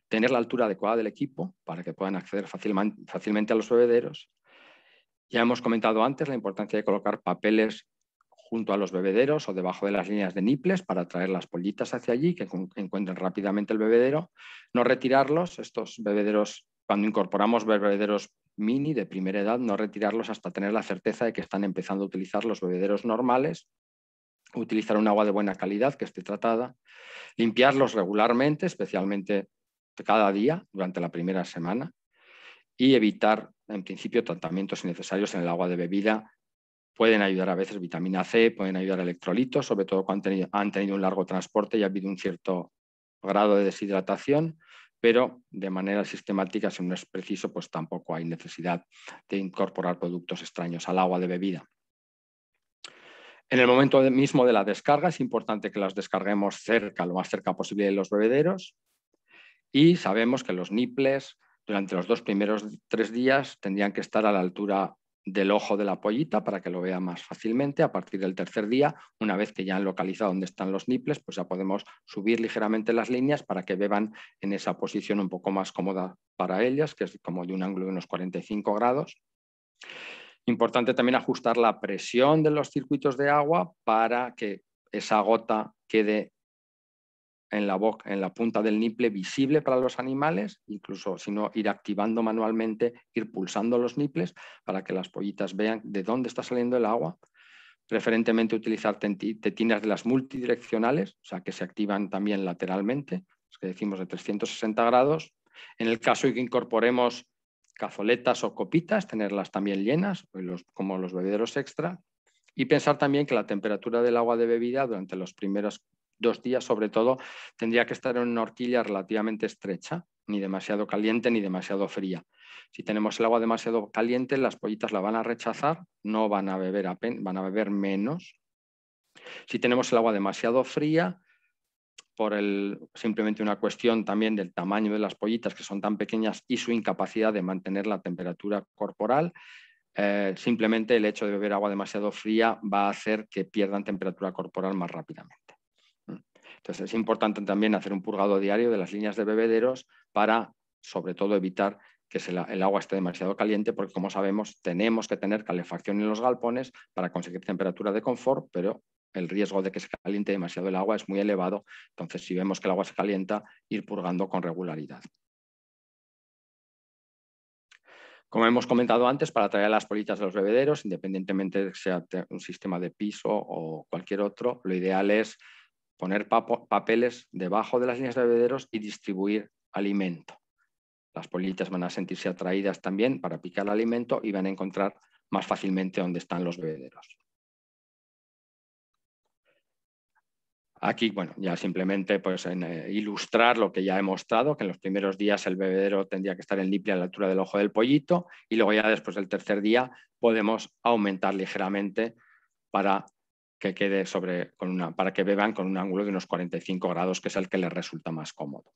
Tener la altura adecuada del equipo para que puedan acceder fácilmente a los bebederos. Ya hemos comentado antes la importancia de colocar papeles junto a los bebederos o debajo de las líneas de niples para atraer las pollitas hacia allí, que encuentren rápidamente el bebedero. No retirarlos, estos bebederos, cuando incorporamos bebederos mini de primera edad, no retirarlos hasta tener la certeza de que están empezando a utilizar los bebederos normales, utilizar un agua de buena calidad que esté tratada, limpiarlos regularmente, especialmente cada día durante la primera semana, y evitar, en principio, tratamientos innecesarios en el agua de bebida. Pueden ayudar a veces vitamina C, pueden ayudar electrolitos, sobre todo cuando han tenido un largo transporte y ha habido un cierto grado de deshidratación, pero de manera sistemática, si no es preciso, pues tampoco hay necesidad de incorporar productos extraños al agua de bebida. En el momento mismo de la descarga es importante que las descarguemos lo más cerca posible de los bebederos, y sabemos que los niples durante los 2 primeros 3 días tendrían que estar a la altura del ojo de la pollita para que lo vea más fácilmente. A partir del 3er día, una vez que ya han localizado dónde están los niples, pues ya podemos subir ligeramente las líneas para que beban en esa posición un poco más cómoda para ellas, que es como de un ángulo de unos 45 grados. Importante también ajustar la presión de los circuitos de agua para que esa gota quede en la punta del niple visible para los animales, incluso si no ir activando manualmente, ir pulsando los niples para que las pollitas vean de dónde está saliendo el agua. Preferentemente utilizar tetinas de las multidireccionales, o sea que se activan también lateralmente, los que decimos de 360 grados. En el caso de que incorporemos cazoletas o copitas, tenerlas también llenas, como los bebederos extra. Y pensar también que la temperatura del agua de bebida durante los primeros 2 días, sobre todo, tendría que estar en una horquilla relativamente estrecha, ni demasiado caliente ni demasiado fría. Si tenemos el agua demasiado caliente, las pollitas la van a rechazar, no van a beber van a beber menos. Si tenemos el agua demasiado fría, por simplemente una cuestión también del tamaño de las pollitas, que son tan pequeñas, y su incapacidad de mantener la temperatura corporal, simplemente el hecho de beber agua demasiado fría va a hacer que pierdan temperatura corporal más rápidamente. Entonces es importante también hacer un purgado diario de las líneas de bebederos para, sobre todo, evitar que el agua esté demasiado caliente, porque como sabemos tenemos que tener calefacción en los galpones para conseguir temperatura de confort, pero el riesgo de que se caliente demasiado el agua es muy elevado. Entonces, si vemos que el agua se calienta, ir purgando con regularidad. Como hemos comentado antes, para traer las politas de los bebederos, independientemente de que sea un sistema de piso o cualquier otro, lo ideal es poner papeles debajo de las líneas de bebederos y distribuir alimento. Las politas van a sentirse atraídas también para picar el alimento y van a encontrar más fácilmente dónde están los bebederos. Aquí, bueno, ya simplemente pues, ilustrar lo que ya he mostrado, que en los primeros días el bebedero tendría que estar en limpia a la altura del ojo del pollito y luego ya después del tercer día podemos aumentar ligeramente para que quede para que beban con un ángulo de unos 45 grados, que es el que les resulta más cómodo.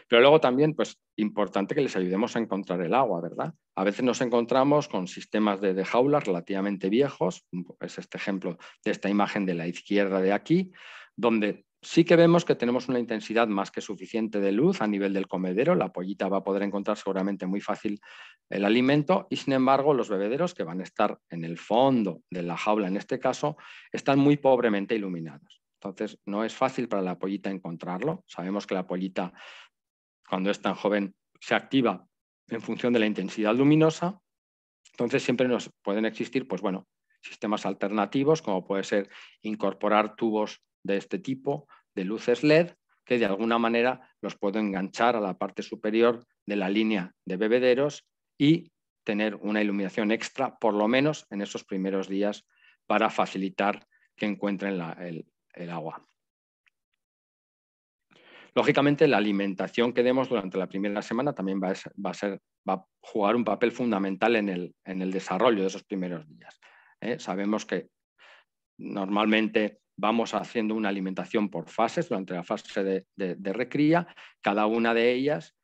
Pero luego también, pues, importante que les ayudemos a encontrar el agua, ¿verdad? A veces nos encontramos con sistemas de jaulas relativamente viejos, es este ejemplo de esta imagen de la izquierda de aquí, donde sí que vemos que tenemos una intensidad más que suficiente de luz a nivel del comedero, la pollita va a poder encontrar seguramente muy fácil el alimento y sin embargo los bebederos, que van a estar en el fondo de la jaula en este caso, están muy pobremente iluminados. Entonces no es fácil para la pollita encontrarlo. Sabemos que la pollita, cuando es tan joven, se activa en función de la intensidad luminosa. Entonces siempre nos pueden existir, pues bueno, sistemas alternativos, como puede ser incorporar tubos de este tipo, de luces LED, que de alguna manera los puedo enganchar a la parte superior de la línea de bebederos y tener una iluminación extra, por lo menos en esos primeros días, para facilitar que encuentren el agua. Lógicamente, la alimentación que demos durante la primera semana también va a jugar un papel fundamental en el desarrollo de esos primeros días. Sabemos que normalmente vamos haciendo una alimentación por fases durante la fase de recría. Cada una de ellas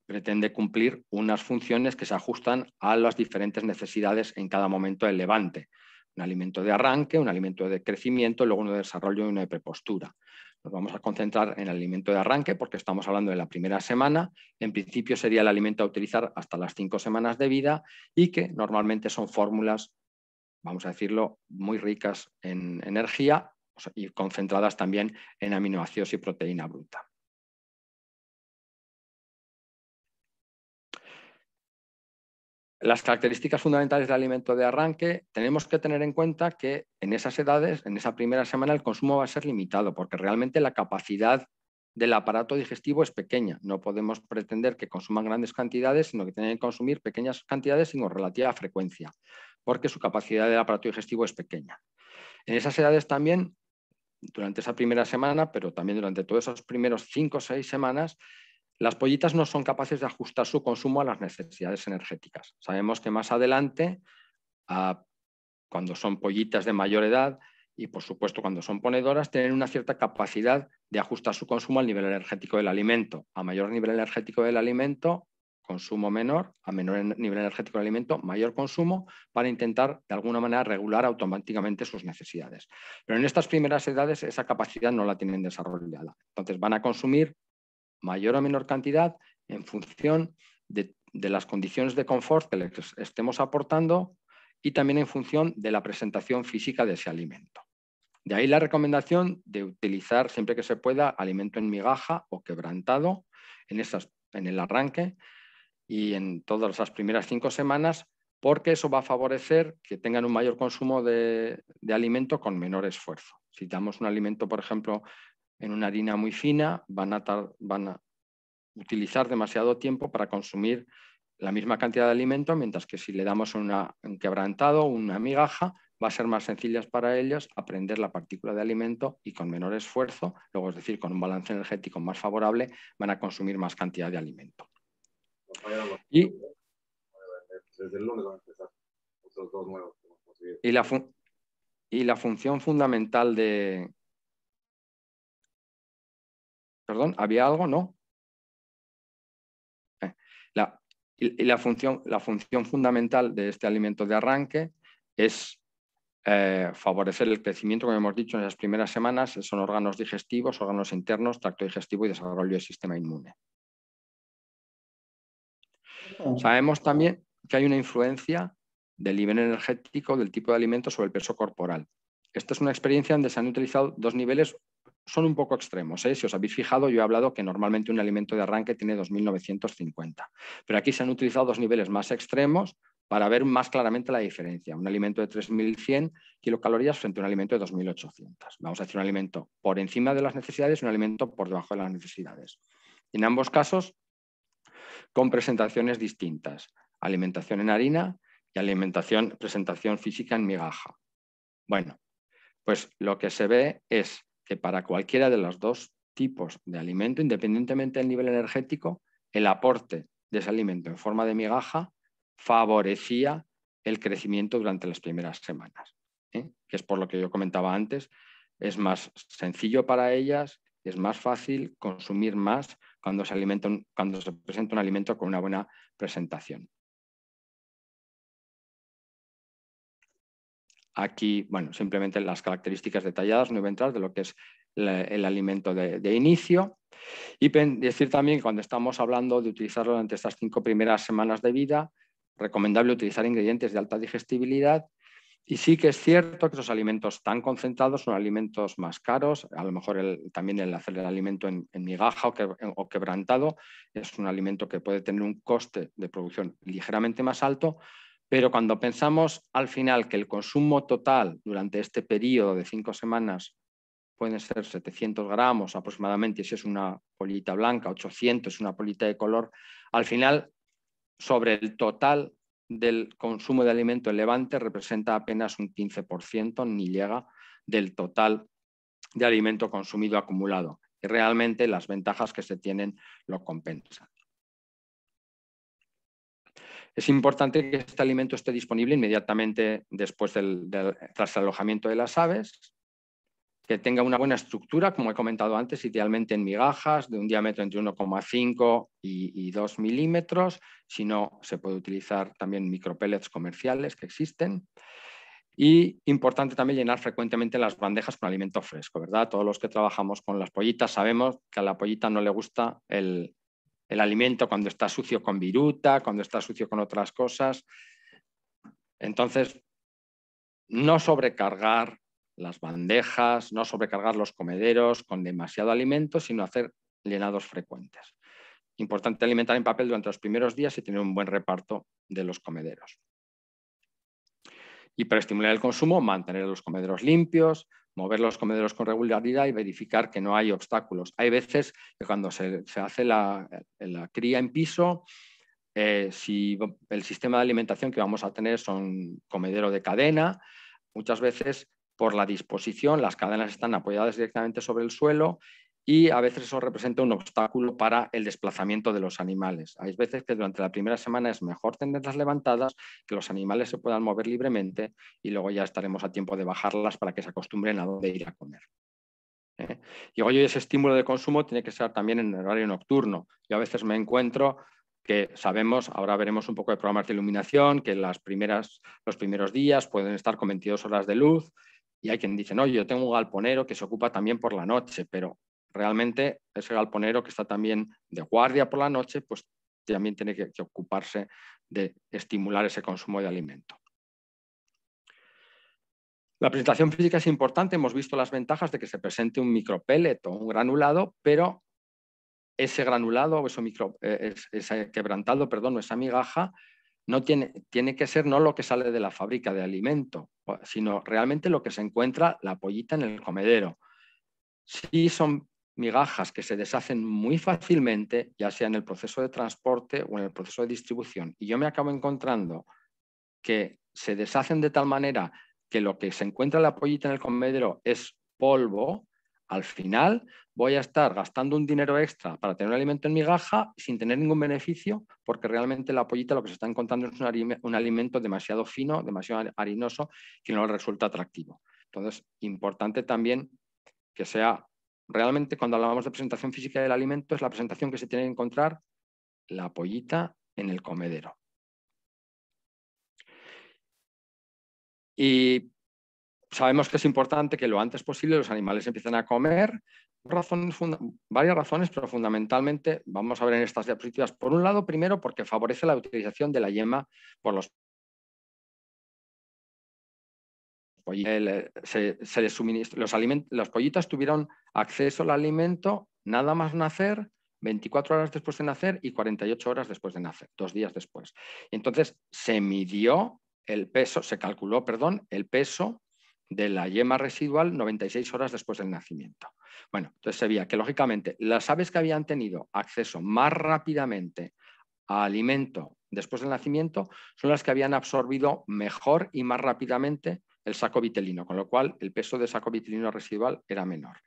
pretende cumplir unas funciones que se ajustan a las diferentes necesidades en cada momento del levante. Un alimento de arranque, un alimento de crecimiento, luego uno de desarrollo y uno de prepostura. Nos vamos a concentrar en el alimento de arranque porque estamos hablando de la primera semana. En principio sería el alimento a utilizar hasta las 5 semanas de vida y que normalmente son fórmulas, vamos a decirlo, muy ricas en energía y concentradas también en aminoácidos y proteína bruta. Las características fundamentales del alimento de arranque, tenemos que tener en cuenta que en esas edades, en esa primera semana, el consumo va a ser limitado porque realmente la capacidad del aparato digestivo es pequeña. No podemos pretender que consuman grandes cantidades, sino que tienen que consumir pequeñas cantidades sin relativa frecuencia, porque su capacidad del aparato digestivo es pequeña. En esas edades también, durante esa primera semana, pero también durante todos esos primeros 5 o 6 semanas, las pollitas no son capaces de ajustar su consumo a las necesidades energéticas. Sabemos que más adelante, cuando son pollitas de mayor edad y por supuesto cuando son ponedoras, tienen una cierta capacidad de ajustar su consumo al nivel energético del alimento. A mayor nivel energético del alimento, consumo menor; a menor nivel energético del alimento, mayor consumo, para intentar de alguna manera regular automáticamente sus necesidades. Pero en estas primeras edades esa capacidad no la tienen desarrollada. Entonces van a consumir mayor o menor cantidad en función de las condiciones de confort que les estemos aportando y también en función de la presentación física de ese alimento. De ahí la recomendación de utilizar siempre que se pueda alimento en migaja o quebrantado en el arranque y en todas las primeras 5 semanas, porque eso va a favorecer que tengan un mayor consumo de alimento con menor esfuerzo. Si damos un alimento, por ejemplo, en una harina muy fina, van a utilizar demasiado tiempo para consumir la misma cantidad de alimento, mientras que si le damos un quebrantado, una migaja, va a ser más sencillo para ellos aprender la partícula de alimento y con menor esfuerzo, luego es decir, con un balance energético más favorable, van a consumir más cantidad de alimento. Y, desde el lunes van a empezar otros 2 nuevos que hemos conseguido. Y la función fundamental de... Perdón, ¿había algo? ¿No? Y la función fundamental de este alimento de arranque es favorecer el crecimiento, como hemos dicho, en las primeras semanas. Son órganos digestivos, órganos internos, tracto digestivo y desarrollo del sistema inmune. Sabemos también que hay una influencia del nivel energético del tipo de alimento sobre el peso corporal. Esta es una experiencia donde se han utilizado dos niveles, son un poco extremos. Si os habéis fijado, yo he hablado que normalmente un alimento de arranque tiene 2.950, pero aquí se han utilizado dos niveles más extremos para ver más claramente la diferencia. Un alimento de 3.100 kilocalorías frente a un alimento de 2.800. Vamos a decir un alimento por encima de las necesidades y un alimento por debajo de las necesidades. En ambos casos, con presentaciones distintas. Alimentación en harina y presentación física en migaja. Bueno, pues lo que se ve es que para cualquiera de los dos tipos de alimento, independientemente del nivel energético, el aporte de ese alimento en forma de migaja favorecía el crecimiento durante las primeras semanas, que es por lo que yo comentaba antes, es más sencillo para ellas, es más fácil consumir más cuando se presenta un alimento con una buena presentación. Aquí, bueno, simplemente las características detalladas, no voy a entrar, de lo que es el alimento de inicio. Y decir también que cuando estamos hablando de utilizarlo durante estas 5 primeras semanas de vida, recomendable utilizar ingredientes de alta digestibilidad. Y sí que es cierto que esos alimentos tan concentrados son alimentos más caros. A lo mejor también el hacer el alimento en migaja o quebrantado es un alimento que puede tener un coste de producción ligeramente más alto, pero cuando pensamos al final que el consumo total durante este periodo de 5 semanas pueden ser 700 gramos aproximadamente, si es una polita blanca, 800 es una polita de color, al final sobre el total del consumo de alimento en Levante representa apenas un 15%, ni llega del total de alimento consumido acumulado. Y realmente las ventajas que se tienen lo compensan. Es importante que este alimento esté disponible inmediatamente después tras el alojamiento de las aves, que tenga una buena estructura, como he comentado antes, idealmente en migajas de un diámetro entre 1,5 y 2 milímetros. Si no, se puede utilizar también micropellets comerciales que existen. Y importante también llenar frecuentemente las bandejas con alimento fresco, ¿verdad? Todos los que trabajamos con las pollitas sabemos que a la pollita no le gusta el alimento cuando está sucio con viruta, cuando está sucio con otras cosas. Entonces, no sobrecargar las bandejas, no sobrecargar los comederos con demasiado alimento, sino hacer llenados frecuentes. Importante alimentar en papel durante los primeros días y tener un buen reparto de los comederos. Y para estimular el consumo, mantener los comederos limpios, mover los comederos con regularidad y verificar que no hay obstáculos. Hay veces que cuando se hace la cría en piso, si el sistema de alimentación que vamos a tener son comedero de cadena, muchas veces por la disposición las cadenas están apoyadas directamente sobre el suelo y a veces eso representa un obstáculo para el desplazamiento de los animales. Hay veces que durante la primera semana es mejor tenerlas levantadas, que los animales se puedan mover libremente y luego ya estaremos a tiempo de bajarlas para que se acostumbren a dónde ir a comer. Y hoy ese estímulo de consumo tiene que ser también en horario nocturno. Yo a veces me encuentro que sabemos, ahora veremos un poco de programas de iluminación, que los primeros días pueden estar con 22 horas de luz y hay quien dice, no, yo tengo un galponero que se ocupa también por la noche, pero realmente ese galponero que está también de guardia por la noche, pues también tiene que ocuparse de estimular ese consumo de alimento. La presentación física es importante, hemos visto las ventajas de que se presente un micropellet o un granulado, pero ese granulado o ese quebrantado, perdón, o esa migaja, no tiene que ser no lo que sale de la fábrica de alimento, sino realmente lo que se encuentra la pollita en el comedero. Si son migajas que se deshacen muy fácilmente, ya sea en el proceso de transporte o en el proceso de distribución, y yo me acabo encontrando que se deshacen de tal manera que lo que se encuentra en la pollita en el comedero es polvo, al final voy a estar gastando un dinero extra para tener un alimento en migaja sin tener ningún beneficio, porque realmente la pollita lo que se está encontrando es un alimento demasiado fino, demasiado harinoso, que no le resulta atractivo. Entonces, importante también que sea realmente, cuando hablamos de presentación física del alimento, es la presentación que se tiene que encontrar la pollita en el comedero. Y sabemos que es importante que lo antes posible los animales empiecen a comer. Varias razones, pero fundamentalmente vamos a ver en estas diapositivas. Por un lado, primero, porque favorece la utilización de la yema por los se les suministra, los pollitos tuvieron acceso al alimento nada más nacer, 24 horas después de nacer y 48 horas después de nacer, 2 días después. Entonces se midió el peso, se calculó, perdón, el peso de la yema residual 96 horas después del nacimiento. Bueno, entonces se veía que lógicamente las aves que habían tenido acceso más rápidamente a alimento después del nacimiento son las que habían absorbido mejor y más rápidamente el saco vitelino, con lo cual el peso de saco vitelino residual era menor.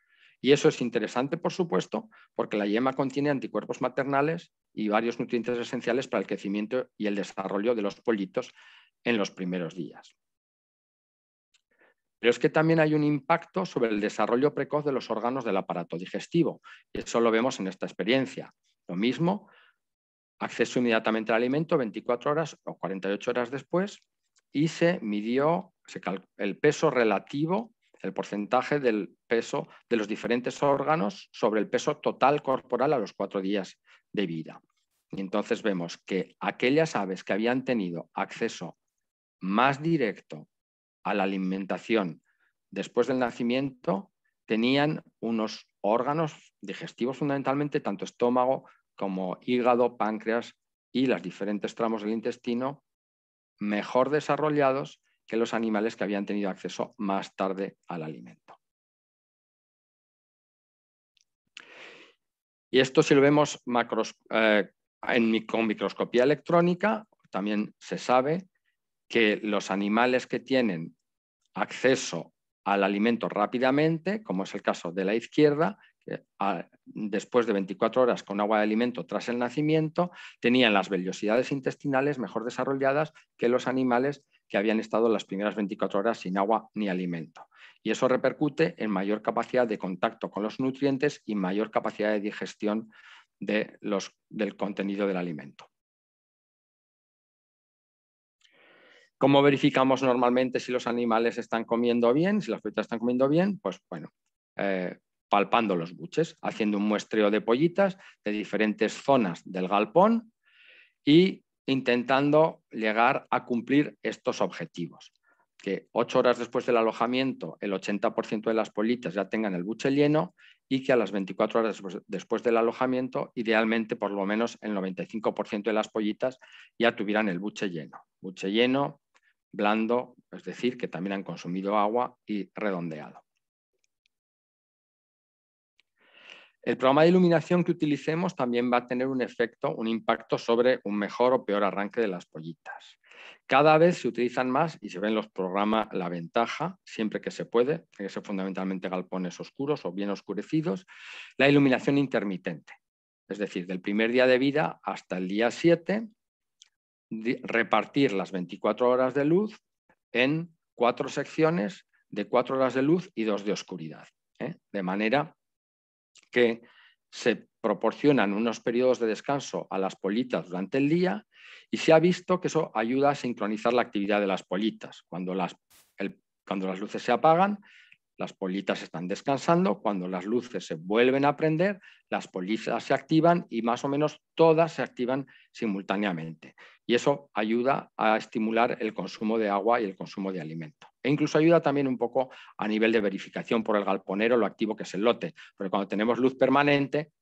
Y eso es interesante, por supuesto, porque la yema contiene anticuerpos maternales y varios nutrientes esenciales para el crecimiento y el desarrollo de los pollitos en los primeros días. Pero es que también hay un impacto sobre el desarrollo precoz de los órganos del aparato digestivo. Y eso lo vemos en esta experiencia. Lo mismo, acceso inmediatamente al alimento 24 horas o 48 horas después y se midió el peso relativo, el porcentaje del peso de los diferentes órganos sobre el peso total corporal a los 4 días de vida. Y entonces vemos que aquellas aves que habían tenido acceso más directo a la alimentación después del nacimiento tenían unos órganos digestivos fundamentalmente, tanto estómago como hígado, páncreas y los diferentes tramos del intestino mejor desarrollados que los animales que habían tenido acceso más tarde al alimento. Y esto, si lo vemos con microscopía electrónica, también se sabe que los animales que tienen acceso al alimento rápidamente, como es el caso de la izquierda, que después de 24 horas con agua de alimento tras el nacimiento, tenían las vellosidades intestinales mejor desarrolladas que los animales que habían estado las primeras 24 horas sin agua ni alimento. Y eso repercute en mayor capacidad de contacto con los nutrientes y mayor capacidad de digestión del contenido del alimento. ¿Cómo verificamos normalmente si los animales están comiendo bien, si las pollitas están comiendo bien? Pues bueno, palpando los buches, haciendo un muestreo de pollitas de diferentes zonas del galpón y intentando llegar a cumplir estos objetivos. Que 8 horas después del alojamiento el 80% de las pollitas ya tengan el buche lleno y que a las 24 horas después del alojamiento, idealmente por lo menos el 95% de las pollitas ya tuvieran el buche lleno. Buche lleno, blando, es decir, que también han consumido agua y redondeado. El programa de iluminación que utilicemos también va a tener un efecto, un impacto sobre un mejor o peor arranque de las pollitas. Cada vez se utilizan más y se ve en los programas la ventaja, siempre que se puede, tiene que ser fundamentalmente galpones oscuros o bien oscurecidos, la iluminación intermitente. Es decir, del primer día de vida hasta el día 7, repartir las 24 horas de luz en 4 secciones de 4 horas de luz y 2 de oscuridad. De manera que se proporcionan unos periodos de descanso a las pollitas durante el día y se ha visto que eso ayuda a sincronizar la actividad de las pollitas. Cuando las luces se apagan, las pollitas están descansando, cuando las luces se vuelven a prender, las pollitas se activan y más o menos todas se activan simultáneamente. Y eso ayuda a estimular el consumo de agua y el consumo de alimento. E incluso ayuda también un poco a nivel de verificación por el galponero lo activo que es el lote, porque cuando tenemos luz permanente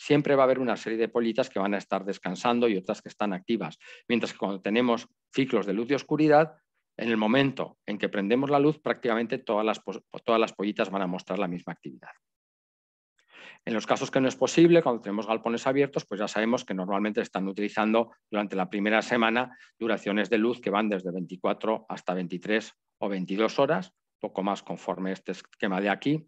siempre va a haber una serie de pollitas que van a estar descansando y otras que están activas, mientras que cuando tenemos ciclos de luz y oscuridad, en el momento en que prendemos la luz, prácticamente todas las pollitas van a mostrar la misma actividad. En los casos que no es posible, cuando tenemos galpones abiertos, pues ya sabemos que normalmente están utilizando durante la primera semana duraciones de luz que van desde 24 hasta 23 o 22 horas, poco más conforme este esquema de aquí.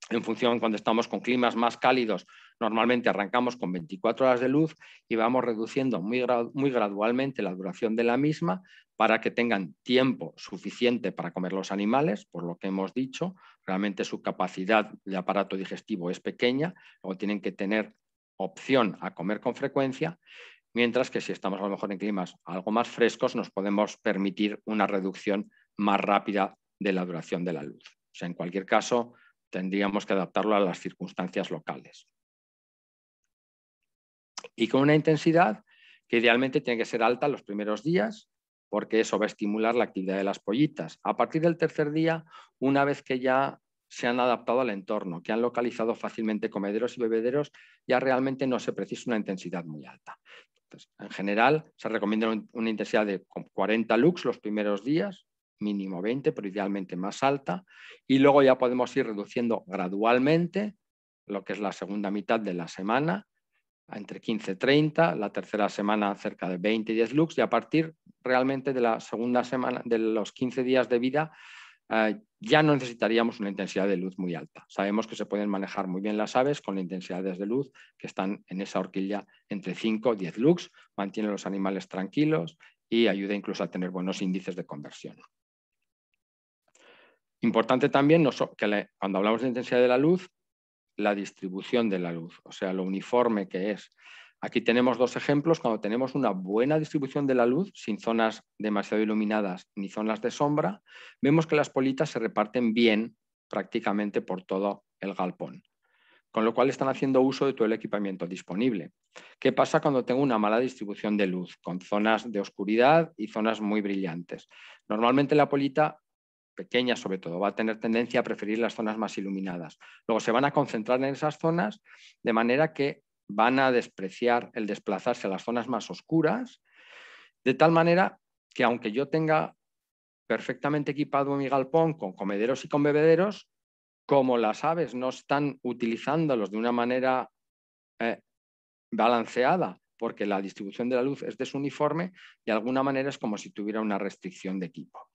En función, cuando estamos con climas más cálidos, normalmente arrancamos con 24 horas de luz y vamos reduciendo muy gradualmente la duración de la misma para que tengan tiempo suficiente para comer los animales, por lo que hemos dicho. Realmente su capacidad de aparato digestivo es pequeña, luego tienen que tener opción a comer con frecuencia, mientras que si estamos a lo mejor en climas algo más frescos nos podemos permitir una reducción más rápida de la duración de la luz. O sea, en cualquier caso, tendríamos que adaptarlo a las circunstancias locales. Y con una intensidad que idealmente tiene que ser alta los primeros días, porque eso va a estimular la actividad de las pollitas. A partir del tercer día, una vez que ya se han adaptado al entorno, que han localizado fácilmente comederos y bebederos, ya realmente no se precisa una intensidad muy alta. Entonces, en general, se recomienda una intensidad de 40 lux los primeros días, mínimo 20, pero idealmente más alta, y luego ya podemos ir reduciendo gradualmente lo que es la segunda mitad de la semana, entre 15 y 30, la tercera semana cerca de 20 y 10 lux, y a partir realmente de la segunda semana, de los 15 días de vida, ya no necesitaríamos una intensidad de luz muy alta. Sabemos que se pueden manejar muy bien las aves con intensidades de luz que están en esa horquilla entre 5 y 10 lux, mantiene a los animales tranquilos y ayuda incluso a tener buenos índices de conversión. Importante también que cuando hablamos de intensidad de la luz, la distribución de la luz, o sea, lo uniforme que es. Aquí tenemos dos ejemplos. Cuando tenemos una buena distribución de la luz, sin zonas demasiado iluminadas ni zonas de sombra, vemos que las politas se reparten bien prácticamente por todo el galpón, con lo cual están haciendo uso de todo el equipamiento disponible. ¿Qué pasa cuando tengo una mala distribución de luz, con zonas de oscuridad y zonas muy brillantes? Normalmente la polita pequeña sobre todo, va a tener tendencia a preferir las zonas más iluminadas. Luego se van a concentrar en esas zonas de manera que van a despreciar el desplazarse a las zonas más oscuras, de tal manera que aunque yo tenga perfectamente equipado mi galpón con comederos y con bebederos, como las aves no están utilizándolos de una manera balanceada, porque la distribución de la luz es desuniforme, de alguna manera es como si tuviera una restricción de equipo.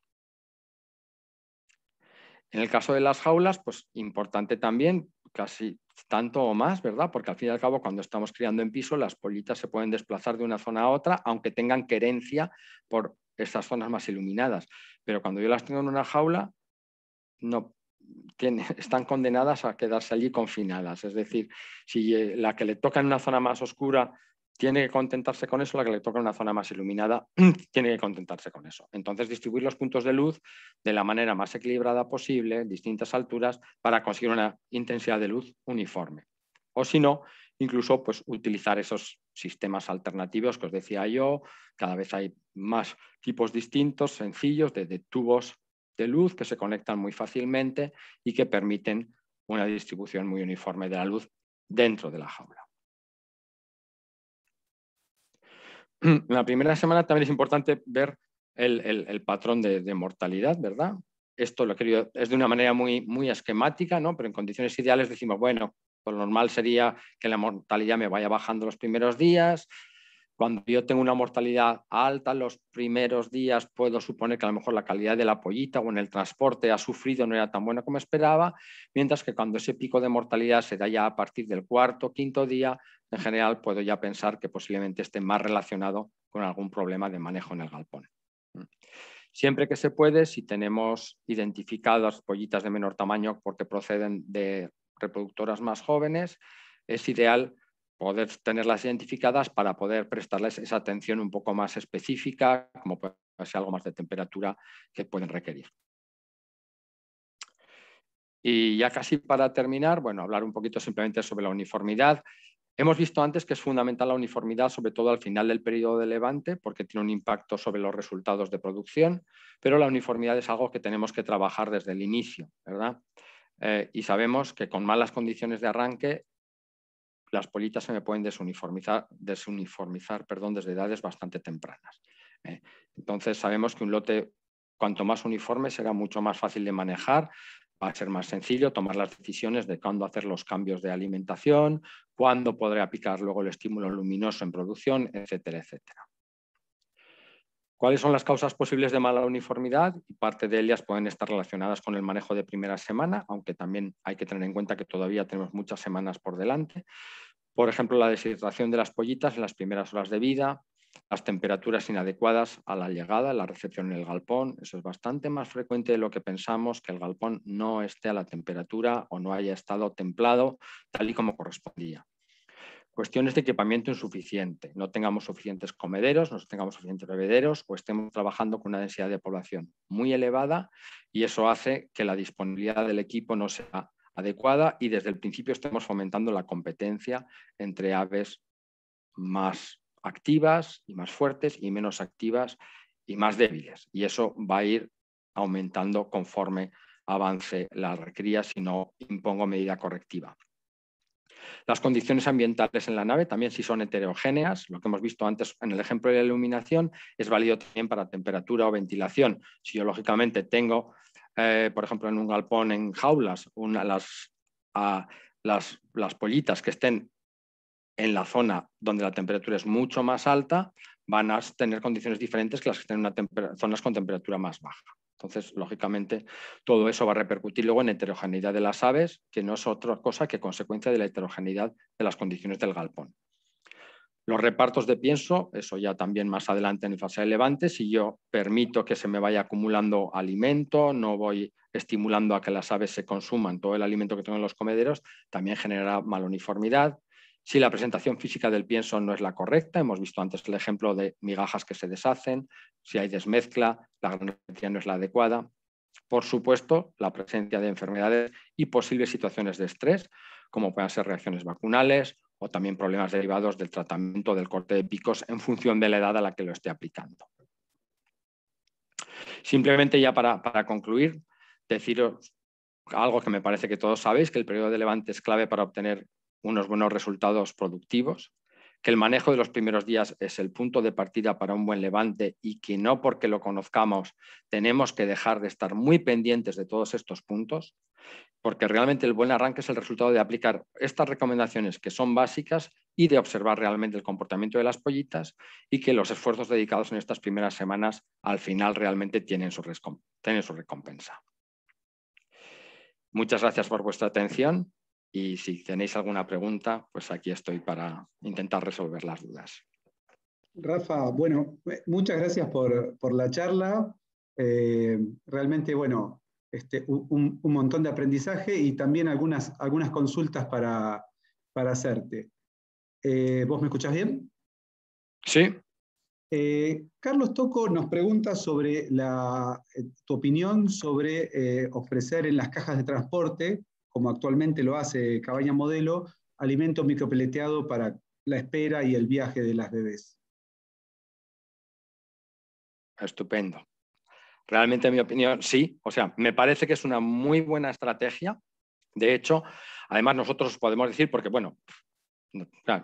En el caso de las jaulas, pues importante también, casi tanto o más, ¿verdad? Porque al fin y al cabo, cuando estamos criando en piso, las pollitas se pueden desplazar de una zona a otra, aunque tengan querencia por estas zonas más iluminadas. Pero cuando yo las tengo en una jaula, no están condenadas a quedarse allí confinadas. Es decir, si la que le toca en una zona más oscura tiene que contentarse con eso, la que le toca en una zona más iluminada tiene que contentarse con eso. Entonces, distribuir los puntos de luz de la manera más equilibrada posible, en distintas alturas, para conseguir una intensidad de luz uniforme. O si no, incluso pues, utilizar esos sistemas alternativos que os decía yo. Cada vez hay más tipos distintos, sencillos, de tubos de luz que se conectan muy fácilmente y que permiten una distribución muy uniforme de la luz dentro de la jaula. En la primera semana también es importante ver el patrón de mortalidad, ¿verdad? Esto es de una manera muy esquemática, ¿no? Pero en condiciones ideales decimos, bueno, lo normal sería que la mortalidad me vaya bajando los primeros días. Cuando yo tengo una mortalidad alta los primeros días, puedo suponer que a lo mejor la calidad de la pollita o en el transporte ha sufrido, no era tan buena como esperaba, mientras que cuando ese pico de mortalidad se da ya a partir del cuarto o quinto día, en general puedo ya pensar que posiblemente esté más relacionado con algún problema de manejo en el galpón. Siempre que se puede, si tenemos identificadas pollitas de menor tamaño porque proceden de reproductoras más jóvenes, es ideal poder tenerlas identificadas para poder prestarles esa atención un poco más específica, como puede ser algo más de temperatura que pueden requerir. Y ya casi para terminar, bueno, hablar un poquito simplemente sobre la uniformidad. Hemos visto antes que es fundamental la uniformidad, sobre todo al final del periodo de levante, porque tiene un impacto sobre los resultados de producción, pero la uniformidad es algo que tenemos que trabajar desde el inicio, ¿verdad? Y sabemos que con malas condiciones de arranque, las pollitas se me pueden desuniformizar desde edades bastante tempranas. Entonces sabemos que un lote, cuanto más uniforme, será mucho más fácil de manejar, va a ser más sencillo tomar las decisiones de cuándo hacer los cambios de alimentación, cuándo podré aplicar luego el estímulo luminoso en producción, etcétera, etcétera. ¿Cuáles son las causas posibles de mala uniformidad? Y parte de ellas pueden estar relacionadas con el manejo de primera semana, aunque también hay que tener en cuenta que todavía tenemos muchas semanas por delante. Por ejemplo, la deshidratación de las pollitas en las primeras horas de vida, las temperaturas inadecuadas a la llegada, la recepción en el galpón. Eso es bastante más frecuente de lo que pensamos, que el galpón no esté a la temperatura o no haya estado templado tal y como correspondía. cuestiones de equipamiento insuficiente, no tengamos suficientes comederos, no tengamos suficientes bebederos o estemos trabajando con una densidad de población muy elevada y eso hace que la disponibilidad del equipo no sea adecuada y desde el principio estemos fomentando la competencia entre aves más activas y más fuertes y menos activas y más débiles. Y eso va a ir aumentando conforme avance la recría si no impongo medida correctiva. Las condiciones ambientales en la nave también si son heterogéneas, lo que hemos visto antes en el ejemplo de la iluminación, es válido también para temperatura o ventilación. Si yo lógicamente tengo, por ejemplo, en un galpón en jaulas, las pollitas que estén en la zona donde la temperatura es mucho más alta, van a tener condiciones diferentes que las que estén en zonas con temperatura más baja. Entonces, lógicamente, todo eso va a repercutir luego en heterogeneidad de las aves, que no es otra cosa que consecuencia de la heterogeneidad de las condiciones del galpón. Los repartos de pienso, eso ya también más adelante en fase de levante, si yo permito que se me vaya acumulando alimento, no voy estimulando a que las aves se consuman todo el alimento que tengo en los comederos, también genera maluniformidad. Si la presentación física del pienso no es la correcta, hemos visto antes el ejemplo de migajas que se deshacen, si hay desmezcla, la granometría no es la adecuada. Por supuesto, la presencia de enfermedades y posibles situaciones de estrés, como puedan ser reacciones vacunales o también problemas derivados del tratamiento del corte de picos en función de la edad a la que lo esté aplicando. Simplemente ya para concluir, deciros algo que me parece que todos sabéis, que el periodo de levante es clave para obtener unos buenos resultados productivos, que el manejo de los primeros días es el punto de partida para un buen levante y que no porque lo conozcamos tenemos que dejar de estar muy pendientes de todos estos puntos, porque realmente el buen arranque es el resultado de aplicar estas recomendaciones que son básicas y de observar realmente el comportamiento de las pollitas y que los esfuerzos dedicados en estas primeras semanas al final realmente tienen su recompensa. Muchas gracias por vuestra atención y si tenéis alguna pregunta, pues aquí estoy para intentar resolver las dudas. Rafa, bueno, muchas gracias por la charla. Realmente, bueno, un montón de aprendizaje y también algunas consultas para hacerte. ¿Vos me escuchás bien? Sí. Carlos Toco nos pregunta sobre tu opinión sobre ofrecer en las cajas de transporte, como actualmente lo hace Cabaña Modelo, alimento micropeleteado para la espera y el viaje de las bebés. Estupendo. Realmente, en mi opinión, sí. O sea, me parece que es una muy buena estrategia. De hecho, además nosotros podemos decir, porque bueno,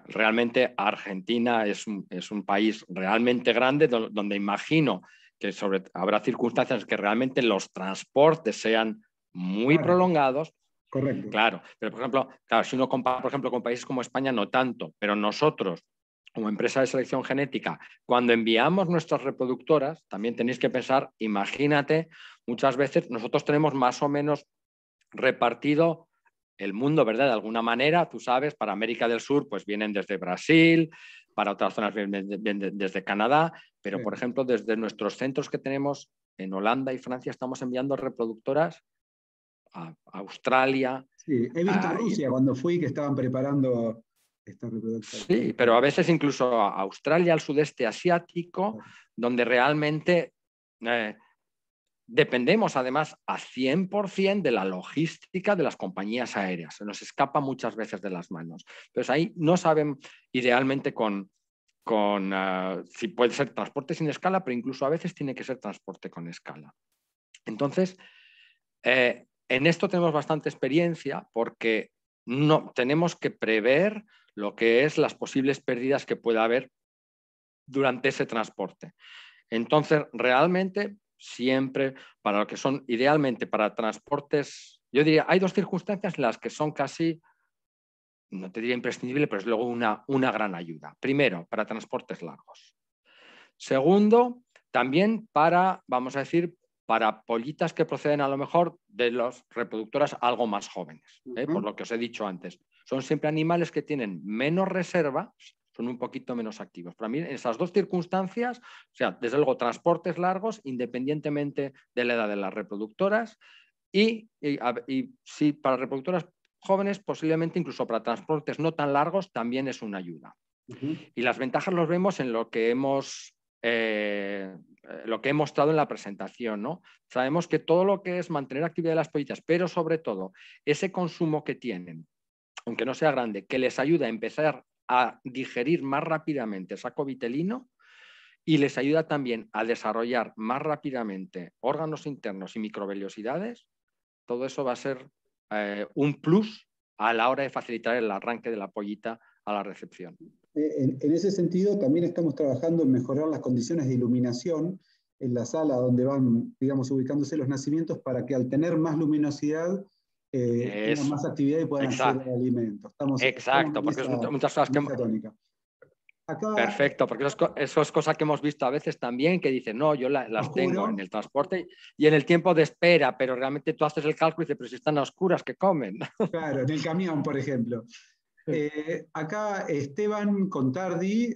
realmente Argentina es un país realmente grande donde imagino que habrá circunstancias que realmente los transportes sean muy prolongados. Correcto. Claro, pero por ejemplo, si uno compara, por ejemplo, con países como España, no tanto, pero nosotros, como empresa de selección genética, cuando enviamos nuestras reproductoras, también tenéis que pensar, imagínate, muchas veces nosotros tenemos más o menos repartido el mundo, ¿verdad? De alguna manera, tú sabes, para América del Sur, pues vienen desde Brasil, para otras zonas vienen desde Canadá, pero por ejemplo, desde nuestros centros que tenemos en Holanda y Francia, estamos enviando reproductoras a Australia. Sí, he visto Rusia cuando fui que estaban preparando esta reproducción. Sí, pero a veces incluso a Australia, al sudeste asiático, donde realmente dependemos además a 100% de la logística de las compañías aéreas. Se nos escapa muchas veces de las manos. Entonces ahí no saben idealmente si puede ser transporte sin escala, pero incluso a veces tiene que ser transporte con escala. Entonces, en esto tenemos bastante experiencia porque no tenemos que prever lo que es las posibles pérdidas que pueda haber durante ese transporte. Entonces, realmente, siempre para lo que son idealmente para transportes, yo diría, hay dos circunstancias en las que son casi, no te diría imprescindible, pero es luego una gran ayuda. Primero, para transportes largos. Segundo, también para, vamos a decir, para pollitas que proceden a lo mejor de las reproductoras algo más jóvenes, por lo que os he dicho antes. Son siempre animales que tienen menos reservas, son un poquito menos activos. Para mí, en esas dos circunstancias, o sea, desde luego, transportes largos, independientemente de la edad de las reproductoras, y sí, para reproductoras jóvenes, posiblemente incluso para transportes no tan largos, también es una ayuda. Y las ventajas los vemos en lo que hemos mostrado en la presentación, ¿no? Sabemos que todo lo que es mantener actividad de las pollitas, pero sobre todo ese consumo que tienen, aunque no sea grande, que les ayuda a empezar a digerir más rápidamente saco vitelino y les ayuda también a desarrollar más rápidamente órganos internos y microvellosidades, todo eso va a ser un plus a la hora de facilitar el arranque de la pollita a la recepción. En ese sentido, también estamos trabajando en mejorar las condiciones de iluminación en la sala donde van, digamos, ubicándose los nacimientos para que al tener más luminosidad tengan más actividad y puedan acceder al alimento. Exacto, porque es muchas cosas que... tónica. Acá, perfecto, porque eso es cosa que hemos visto a veces también, que dicen, no, yo las tengo en el transporte y en el tiempo de espera, pero realmente tú haces el cálculo y dices, pero si están a oscuras, ¿qué comen? Claro, en el camión, por ejemplo. Acá Esteban Contardi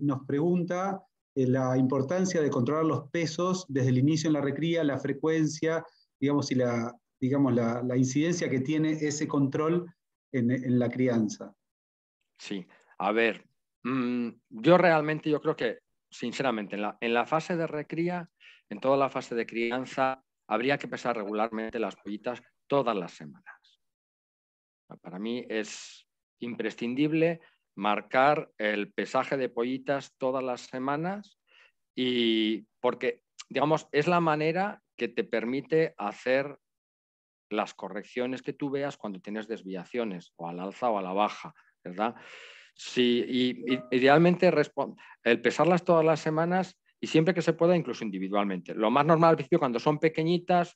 nos pregunta la importancia de controlar los pesos desde el inicio en la recría, la frecuencia, digamos, y la incidencia que tiene ese control en la crianza. Sí, a ver, yo creo que, sinceramente, en la fase de recría, en toda la fase de crianza, habría que pesar regularmente las pollitas todas las semanas. Para mí es imprescindible marcar el pesaje de pollitas todas las semanas y porque, digamos, es la manera que te permite hacer las correcciones que tú veas cuando tienes desviaciones, o al alza o a la baja, ¿verdad? Sí, y idealmente el pesarlas todas las semanas y siempre que se pueda, incluso individualmente. Lo más normal al principio, cuando son pequeñitas,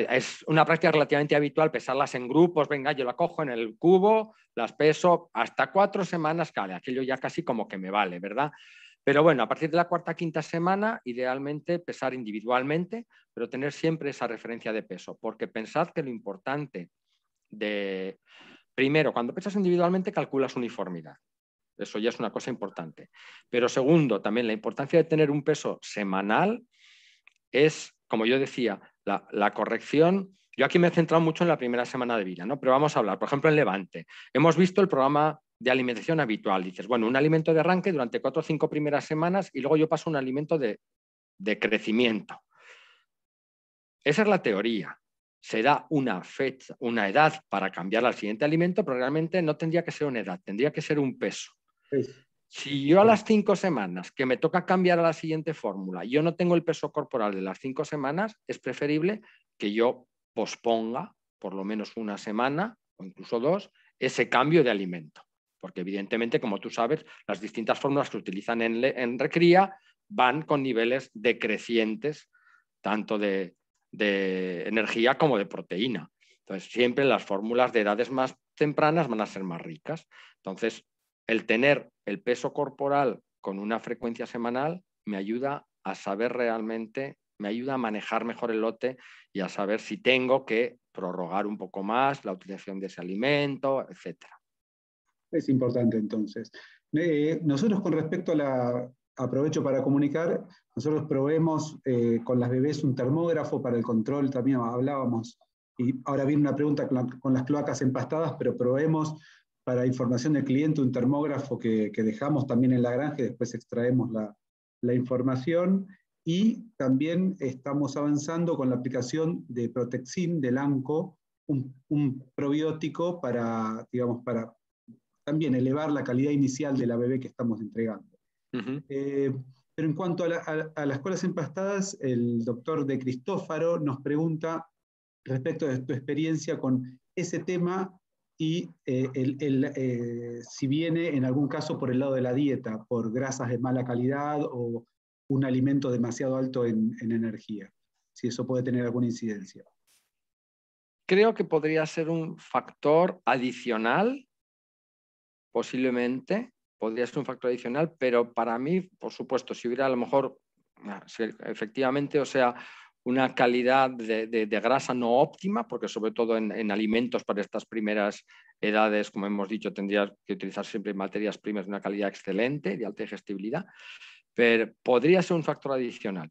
es una práctica relativamente habitual pesarlas en grupos. Venga, yo la cojo en el cubo, las peso hasta 4 semanas, claro, aquello ya casi como que me vale, ¿verdad? Pero bueno, a partir de la cuarta, quinta semana, idealmente pesar individualmente, pero tener siempre esa referencia de peso, porque pensad que lo importante de... Primero, cuando pesas individualmente calculas uniformidad. Eso ya es una cosa importante. Pero segundo, también la importancia de tener un peso semanal es, como yo decía, la corrección. Yo aquí me he centrado mucho en la primera semana de vida, ¿no? Pero vamos a hablar, por ejemplo, en Levante. Hemos visto el programa de alimentación habitual. Dices, bueno, un alimento de arranque durante 4 o 5 primeras semanas y luego yo paso a un alimento de crecimiento. Esa es la teoría. Se da una fecha, una edad para cambiar al siguiente alimento, pero realmente no tendría que ser una edad, tendría que ser un peso. Si yo a las 5 semanas que me toca cambiar a la siguiente fórmula, yo no tengo el peso corporal de las 5 semanas, es preferible que yo posponga por lo menos una semana o incluso 2 ese cambio de alimento. Porque evidentemente, como tú sabes, las distintas fórmulas que utilizan en recría van con niveles decrecientes, tanto de energía como de proteína. Entonces, siempre las fórmulas de edades más tempranas van a ser más ricas. Entonces, el tener el peso corporal con una frecuencia semanal me ayuda a saber realmente, me ayuda a manejar mejor el lote y a saber si tengo que prorrogar un poco más la utilización de ese alimento, etc. Es importante entonces. Nosotros con respecto a aprovecho para comunicar, nosotros proveemos con las bebés un termógrafo para el control, también hablábamos, y ahora viene una pregunta con las cloacas empastadas, pero proveemos para información del cliente un termógrafo que dejamos también en la granja y después extraemos la información. Y también estamos avanzando con la aplicación de Protexin del ANCO, un probiótico para, digamos, para también elevar la calidad inicial de la bebé que estamos entregando. Pero en cuanto a las colas empastadas, el doctor De Cristófaro nos pregunta respecto de tu experiencia con ese tema y si viene en algún caso por el lado de la dieta, por grasas de mala calidad o un alimento demasiado alto en energía, si eso puede tener alguna incidencia. Creo que podría ser un factor adicional, posiblemente, podría ser un factor adicional, pero para mí, por supuesto, si hubiera a lo mejor, si efectivamente, o sea, una calidad de grasa no óptima, porque sobre todo en alimentos para estas primeras edades, como hemos dicho, tendrías que utilizar siempre materias primas de una calidad excelente, de alta digestibilidad, pero podría ser un factor adicional.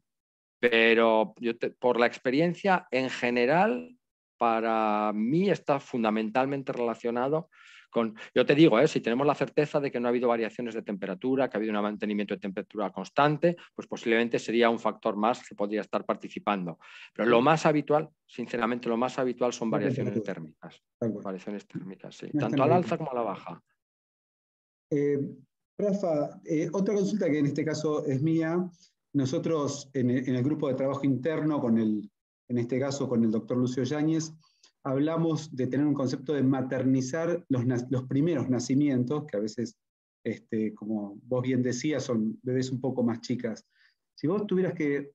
Pero por la experiencia en general, para mí está fundamentalmente relacionado con, yo te digo, si tenemos la certeza de que no ha habido variaciones de temperatura, que ha habido un mantenimiento de temperatura constante, pues posiblemente sería un factor más que podría estar participando. Pero lo más habitual, sinceramente, lo más habitual son variaciones térmicas. Variaciones térmicas, sí. Tanto al alza como a la baja. Rafa, otra consulta que en este caso es mía. Nosotros en el grupo de trabajo interno, en este caso con el doctor Lucio Yáñez, hablamos de tener un concepto de maternizar los primeros nacimientos, que a veces, como vos bien decías, son bebés un poco más chicas. Si vos tuvieras que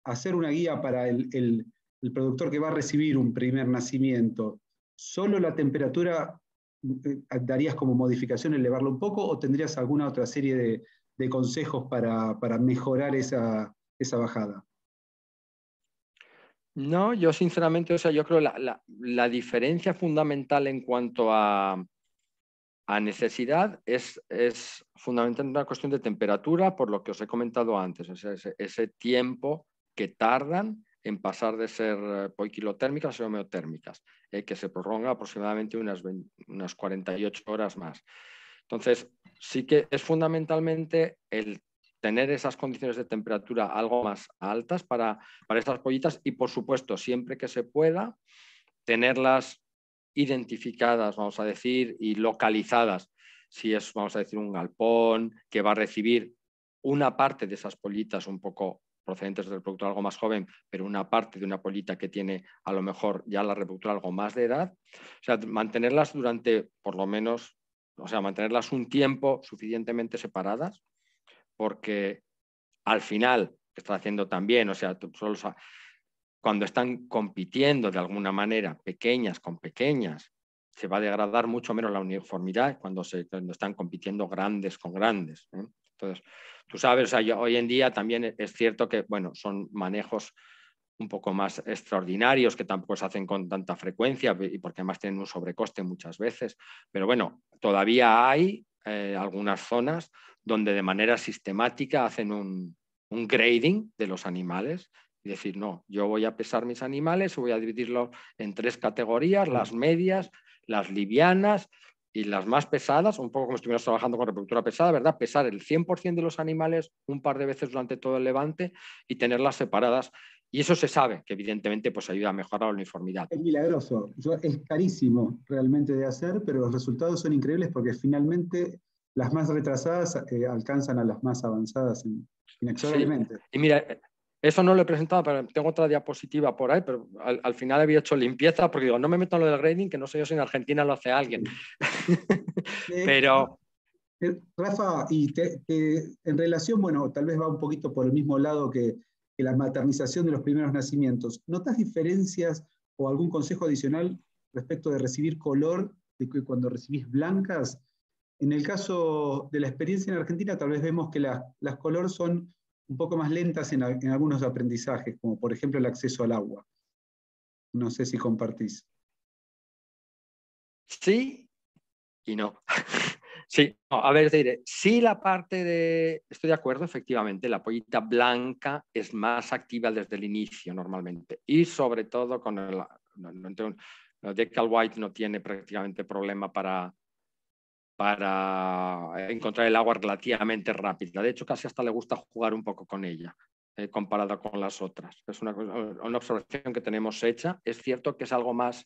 hacer una guía para el productor que va a recibir un primer nacimiento, ¿solo la temperatura darías como modificación elevarlo un poco o tendrías alguna otra serie de consejos para mejorar esa bajada? No, yo sinceramente, o sea, yo creo la diferencia fundamental en cuanto a necesidad es fundamentalmente una cuestión de temperatura, por lo que os he comentado antes, o sea, ese tiempo que tardan en pasar de ser poikilotérmicas a ser homeotérmicas, que se prolonga aproximadamente unas 48 horas más. Entonces, sí que es fundamentalmente el tener esas condiciones de temperatura algo más altas para estas pollitas y, por supuesto, siempre que se pueda, tenerlas identificadas, vamos a decir, y localizadas. Si es, vamos a decir, un galpón que va a recibir una parte de esas pollitas un poco procedentes del reproductor algo más joven, pero una parte de una pollita que tiene a lo mejor ya la reproductora algo más de edad. O sea, mantenerlas durante, por lo menos, o sea, mantenerlas un tiempo suficientemente separadas, porque al final, que está haciendo también, o sea, cuando están compitiendo de alguna manera pequeñas con pequeñas, se va a degradar mucho menos la uniformidad cuando están compitiendo grandes con grandes. Entonces, tú sabes, o sea, hoy en día también es cierto que, bueno, son manejos un poco más extraordinarios que tampoco se hacen con tanta frecuencia y porque además tienen un sobrecoste muchas veces. Pero bueno, todavía hay algunas zonas donde de manera sistemática hacen un grading de los animales y decir, no, yo voy a pesar mis animales, voy a dividirlos en 3 categorías, las medias, las livianas y las más pesadas, un poco como si estuvieras trabajando con reproductora pesada, ¿verdad? Pesar el 100% de los animales un par de veces durante todo el levante y tenerlas separadas. Y eso se sabe, que evidentemente pues, ayuda a mejorar la uniformidad. Es milagroso. Es carísimo realmente de hacer, pero los resultados son increíbles porque finalmente las más retrasadas alcanzan a las más avanzadas inexorablemente. Sí. Y mira, eso no lo he presentado, pero tengo otra diapositiva por ahí, pero al final había hecho limpieza porque digo, no me meto en lo del grading, que no sé yo si en Argentina lo hace alguien. Pero... Rafa, y en relación, bueno, tal vez va un poquito por el mismo lado que la maternización de los primeros nacimientos, ¿notas diferencias o algún consejo adicional respecto de recibir color de que cuando recibís blancas? En el caso de la experiencia en Argentina, tal vez vemos que las color son un poco más lentas en algunos aprendizajes, como por ejemplo el acceso al agua. No sé si compartís. Sí y no. Sí, no, a ver, diré, sí la parte de, estoy de acuerdo, efectivamente, la pollita blanca es más activa desde el inicio normalmente y sobre todo con el decal white no tiene prácticamente problema para encontrar el agua relativamente rápida. De hecho, casi hasta le gusta jugar un poco con ella, comparada con las otras. Es una observación que tenemos hecha. Es cierto que es algo más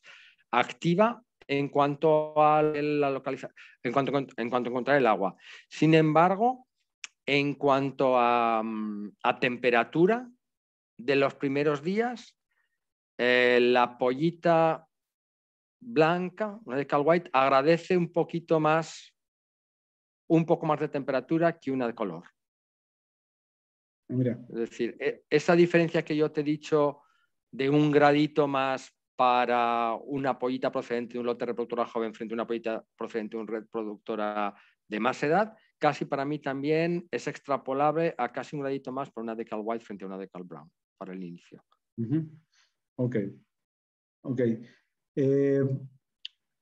activa en cuanto a la localización, en cuanto a encontrar el agua. Sin embargo, en cuanto a temperatura de los primeros días, la pollita blanca, una de Cal White, agradece un poco más de temperatura que una de color. Mira. Es decir, esa diferencia que yo te he dicho de un gradito más para una pollita procedente de un lote reproductora joven frente a una pollita procedente de una reproductora de más edad, casi para mí también es extrapolable a casi un gradito más para una decal white frente a una decal brown para el inicio. Ok.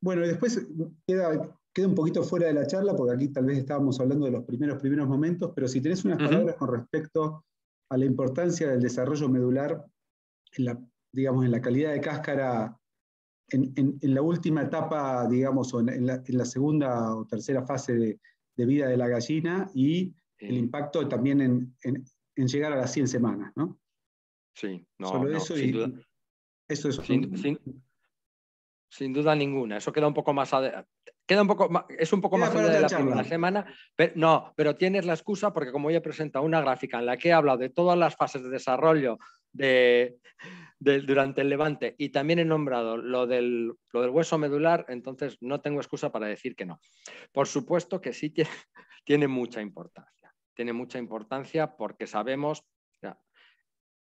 Bueno, y después queda un poquito fuera de la charla, porque aquí tal vez estábamos hablando de los primeros momentos, pero si tenés unas palabras con respecto a la importancia del desarrollo medular, digamos, en la calidad de cáscara en la última etapa, digamos, o en la segunda o tercera fase de vida de la gallina y el impacto también en llegar a las 100 semanas, ¿no? Sí, Solo eso sin duda. Eso es Sin duda ninguna. Eso queda un poco más es un poco queda más para allá de otra la charla. primera semana, pero tienes la excusa porque como yo he presentado una gráfica en la que he hablado de todas las fases de desarrollo durante el levante y también he nombrado lo del hueso medular, entonces no tengo excusa para decir que no. Por supuesto que sí tiene mucha importancia. Tiene mucha importancia porque sabemos,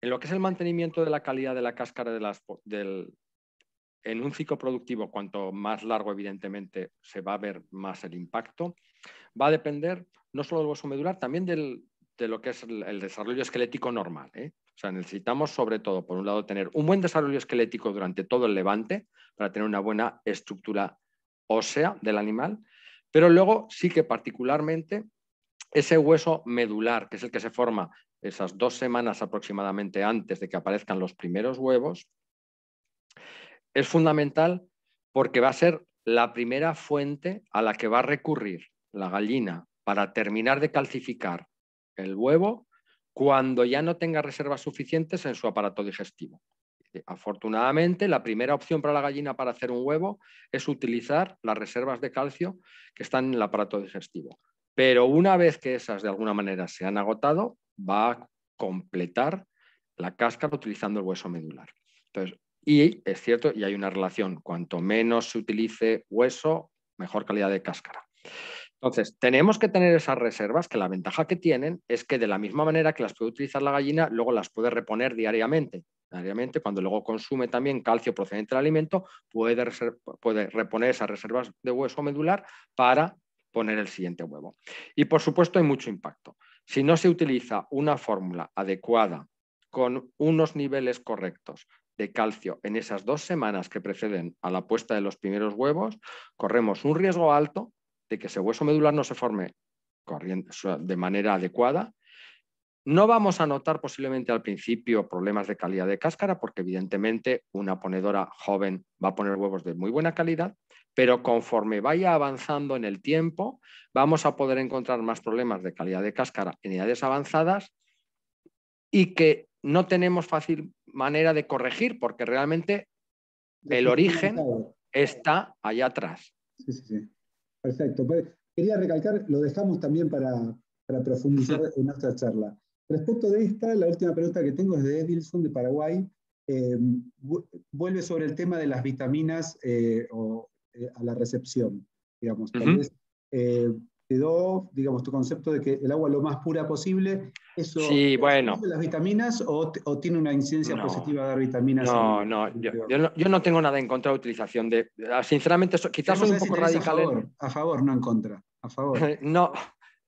en lo que es el mantenimiento de la calidad de la cáscara en un ciclo productivo, cuanto más largo, evidentemente, se va a ver más el impacto. Va a depender no solo del hueso medular, también de lo que es el desarrollo esquelético normal, ¿eh? O sea, necesitamos, sobre todo, por un lado, tener un buen desarrollo esquelético durante todo el levante para tener una buena estructura ósea del animal, pero luego sí que particularmente ese hueso medular, que es el que se forma esas 2 semanas aproximadamente antes de que aparezcan los primeros huevos, es fundamental porque va a ser la primera fuente a la que va a recurrir la gallina para terminar de calcificar el huevo cuando ya no tenga reservas suficientes en su aparato digestivo. Afortunadamente, la primera opción para la gallina para hacer un huevo es utilizar las reservas de calcio que están en el aparato digestivo. Pero una vez que esas de alguna manera se han agotado, va a completar la cáscara utilizando el hueso medular. Entonces, y es cierto, y hay una relación, cuanto menos se utilice hueso, mejor calidad de cáscara. Entonces, tenemos que tener esas reservas, que la ventaja que tienen es que de la misma manera que las puede utilizar la gallina, luego las puede reponer diariamente. Diariamente, cuando luego consume también calcio procedente del alimento, puede reponer esas reservas de hueso medular para poner el siguiente huevo. Y por supuesto hay mucho impacto. Si no se utiliza una fórmula adecuada con unos niveles correctos de calcio en esas 2 semanas que preceden a la puesta de los primeros huevos, corremos un riesgo alto de que ese hueso medular no se forme de manera adecuada. No vamos a notar posiblemente al principio problemas de calidad de cáscara porque evidentemente una ponedora joven va a poner huevos de muy buena calidad, pero conforme vaya avanzando en el tiempo vamos a poder encontrar más problemas de calidad de cáscara en edades avanzadas y que no tenemos fácil manera de corregir porque realmente el origen está allá atrás. Sí, sí, sí. Perfecto. Quería recalcar, lo dejamos también para profundizar en nuestra charla. Respecto de esta, la última pregunta que tengo es de Edilson de Paraguay. Vuelve sobre el tema de las vitaminas a la recepción. Digamos, tal vez quedó, digamos, tu concepto de que el agua lo más pura posible, ¿eso sí, bueno, de las vitaminas o tiene una incidencia positiva de dar vitaminas? Yo no tengo nada en contra de la utilización de... Sinceramente, quizás soy un poco radical. A favor, no en contra. A favor. No,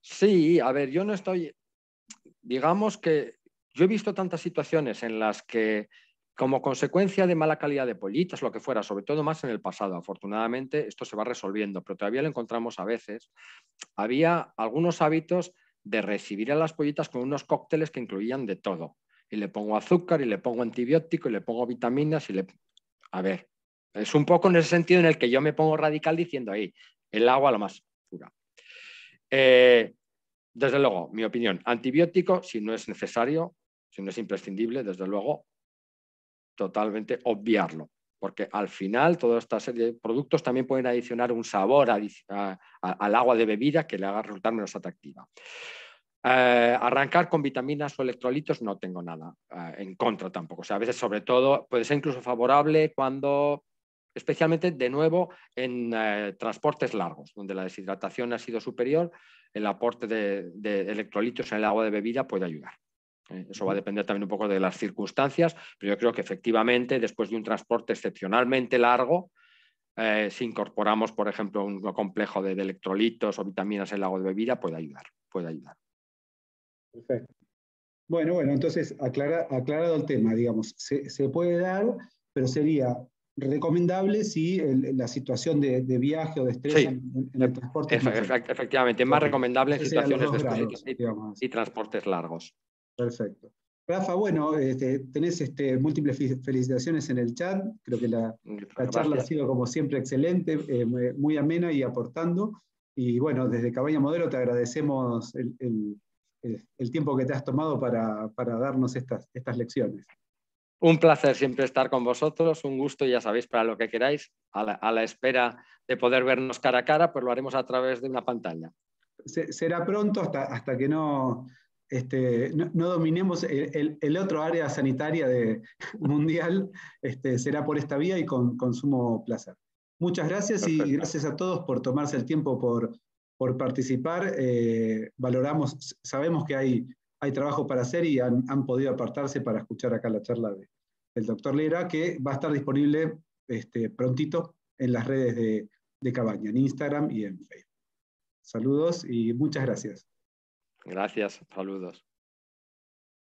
sí, a ver, yo no estoy... Digamos que yo he visto tantas situaciones en las que, como consecuencia de mala calidad de pollitas, lo que fuera, sobre todo más en el pasado, afortunadamente esto se va resolviendo, pero todavía lo encontramos a veces. Había algunos hábitos de recibir a las pollitas con unos cócteles que incluían de todo. Y le pongo azúcar, y le pongo antibiótico, y le pongo vitaminas, A ver, es un poco en ese sentido en el que yo me pongo radical diciendo ahí, el agua lo más pura. Desde luego, mi opinión, antibiótico, si no es necesario, si no es imprescindible, desde luego, totalmente obviarlo, porque al final toda esta serie de productos también pueden adicionar un sabor al agua de bebida que le haga resultar menos atractiva. Arrancar con vitaminas o electrolitos no tengo nada en contra tampoco. O sea, a veces, sobre todo, puede ser incluso favorable cuando, especialmente de nuevo, en transportes largos, donde la deshidratación ha sido superior, el aporte de electrolitos en el agua de bebida puede ayudar. Eso va a depender también un poco de las circunstancias, pero yo creo que efectivamente, después de un transporte excepcionalmente largo, si incorporamos, por ejemplo, un complejo de electrolitos o vitaminas en el agua de bebida, puede ayudar. Perfecto. Bueno, entonces aclarado el tema, digamos, se puede dar, pero sería recomendable si la situación de viaje o de estrés en el transporte es mayor. Efectivamente, es más recomendable en situaciones de estrés y transportes largos. Perfecto. Rafa, bueno, tenés múltiples felicitaciones en el chat. Creo que la charla ha sido como siempre excelente, muy amena y aportando. Y bueno, desde Cabaña Modelo te agradecemos el tiempo que te has tomado para darnos estas lecciones. Un placer siempre estar con vosotros, un gusto, ya sabéis, para lo que queráis, a la espera de poder vernos cara a cara, pues lo haremos a través de una pantalla. Será pronto hasta que no dominemos el otro área sanitaria mundial, será por esta vía y con sumo placer. Muchas gracias. Perfecto. Y gracias a todos por tomarse el tiempo por participar. Valoramos, sabemos que hay trabajo para hacer y han podido apartarse para escuchar acá la charla del doctor Lera, que va a estar disponible prontito en las redes de Cabaña, en Instagram y en Facebook. Saludos y muchas gracias. Gracias, saludos.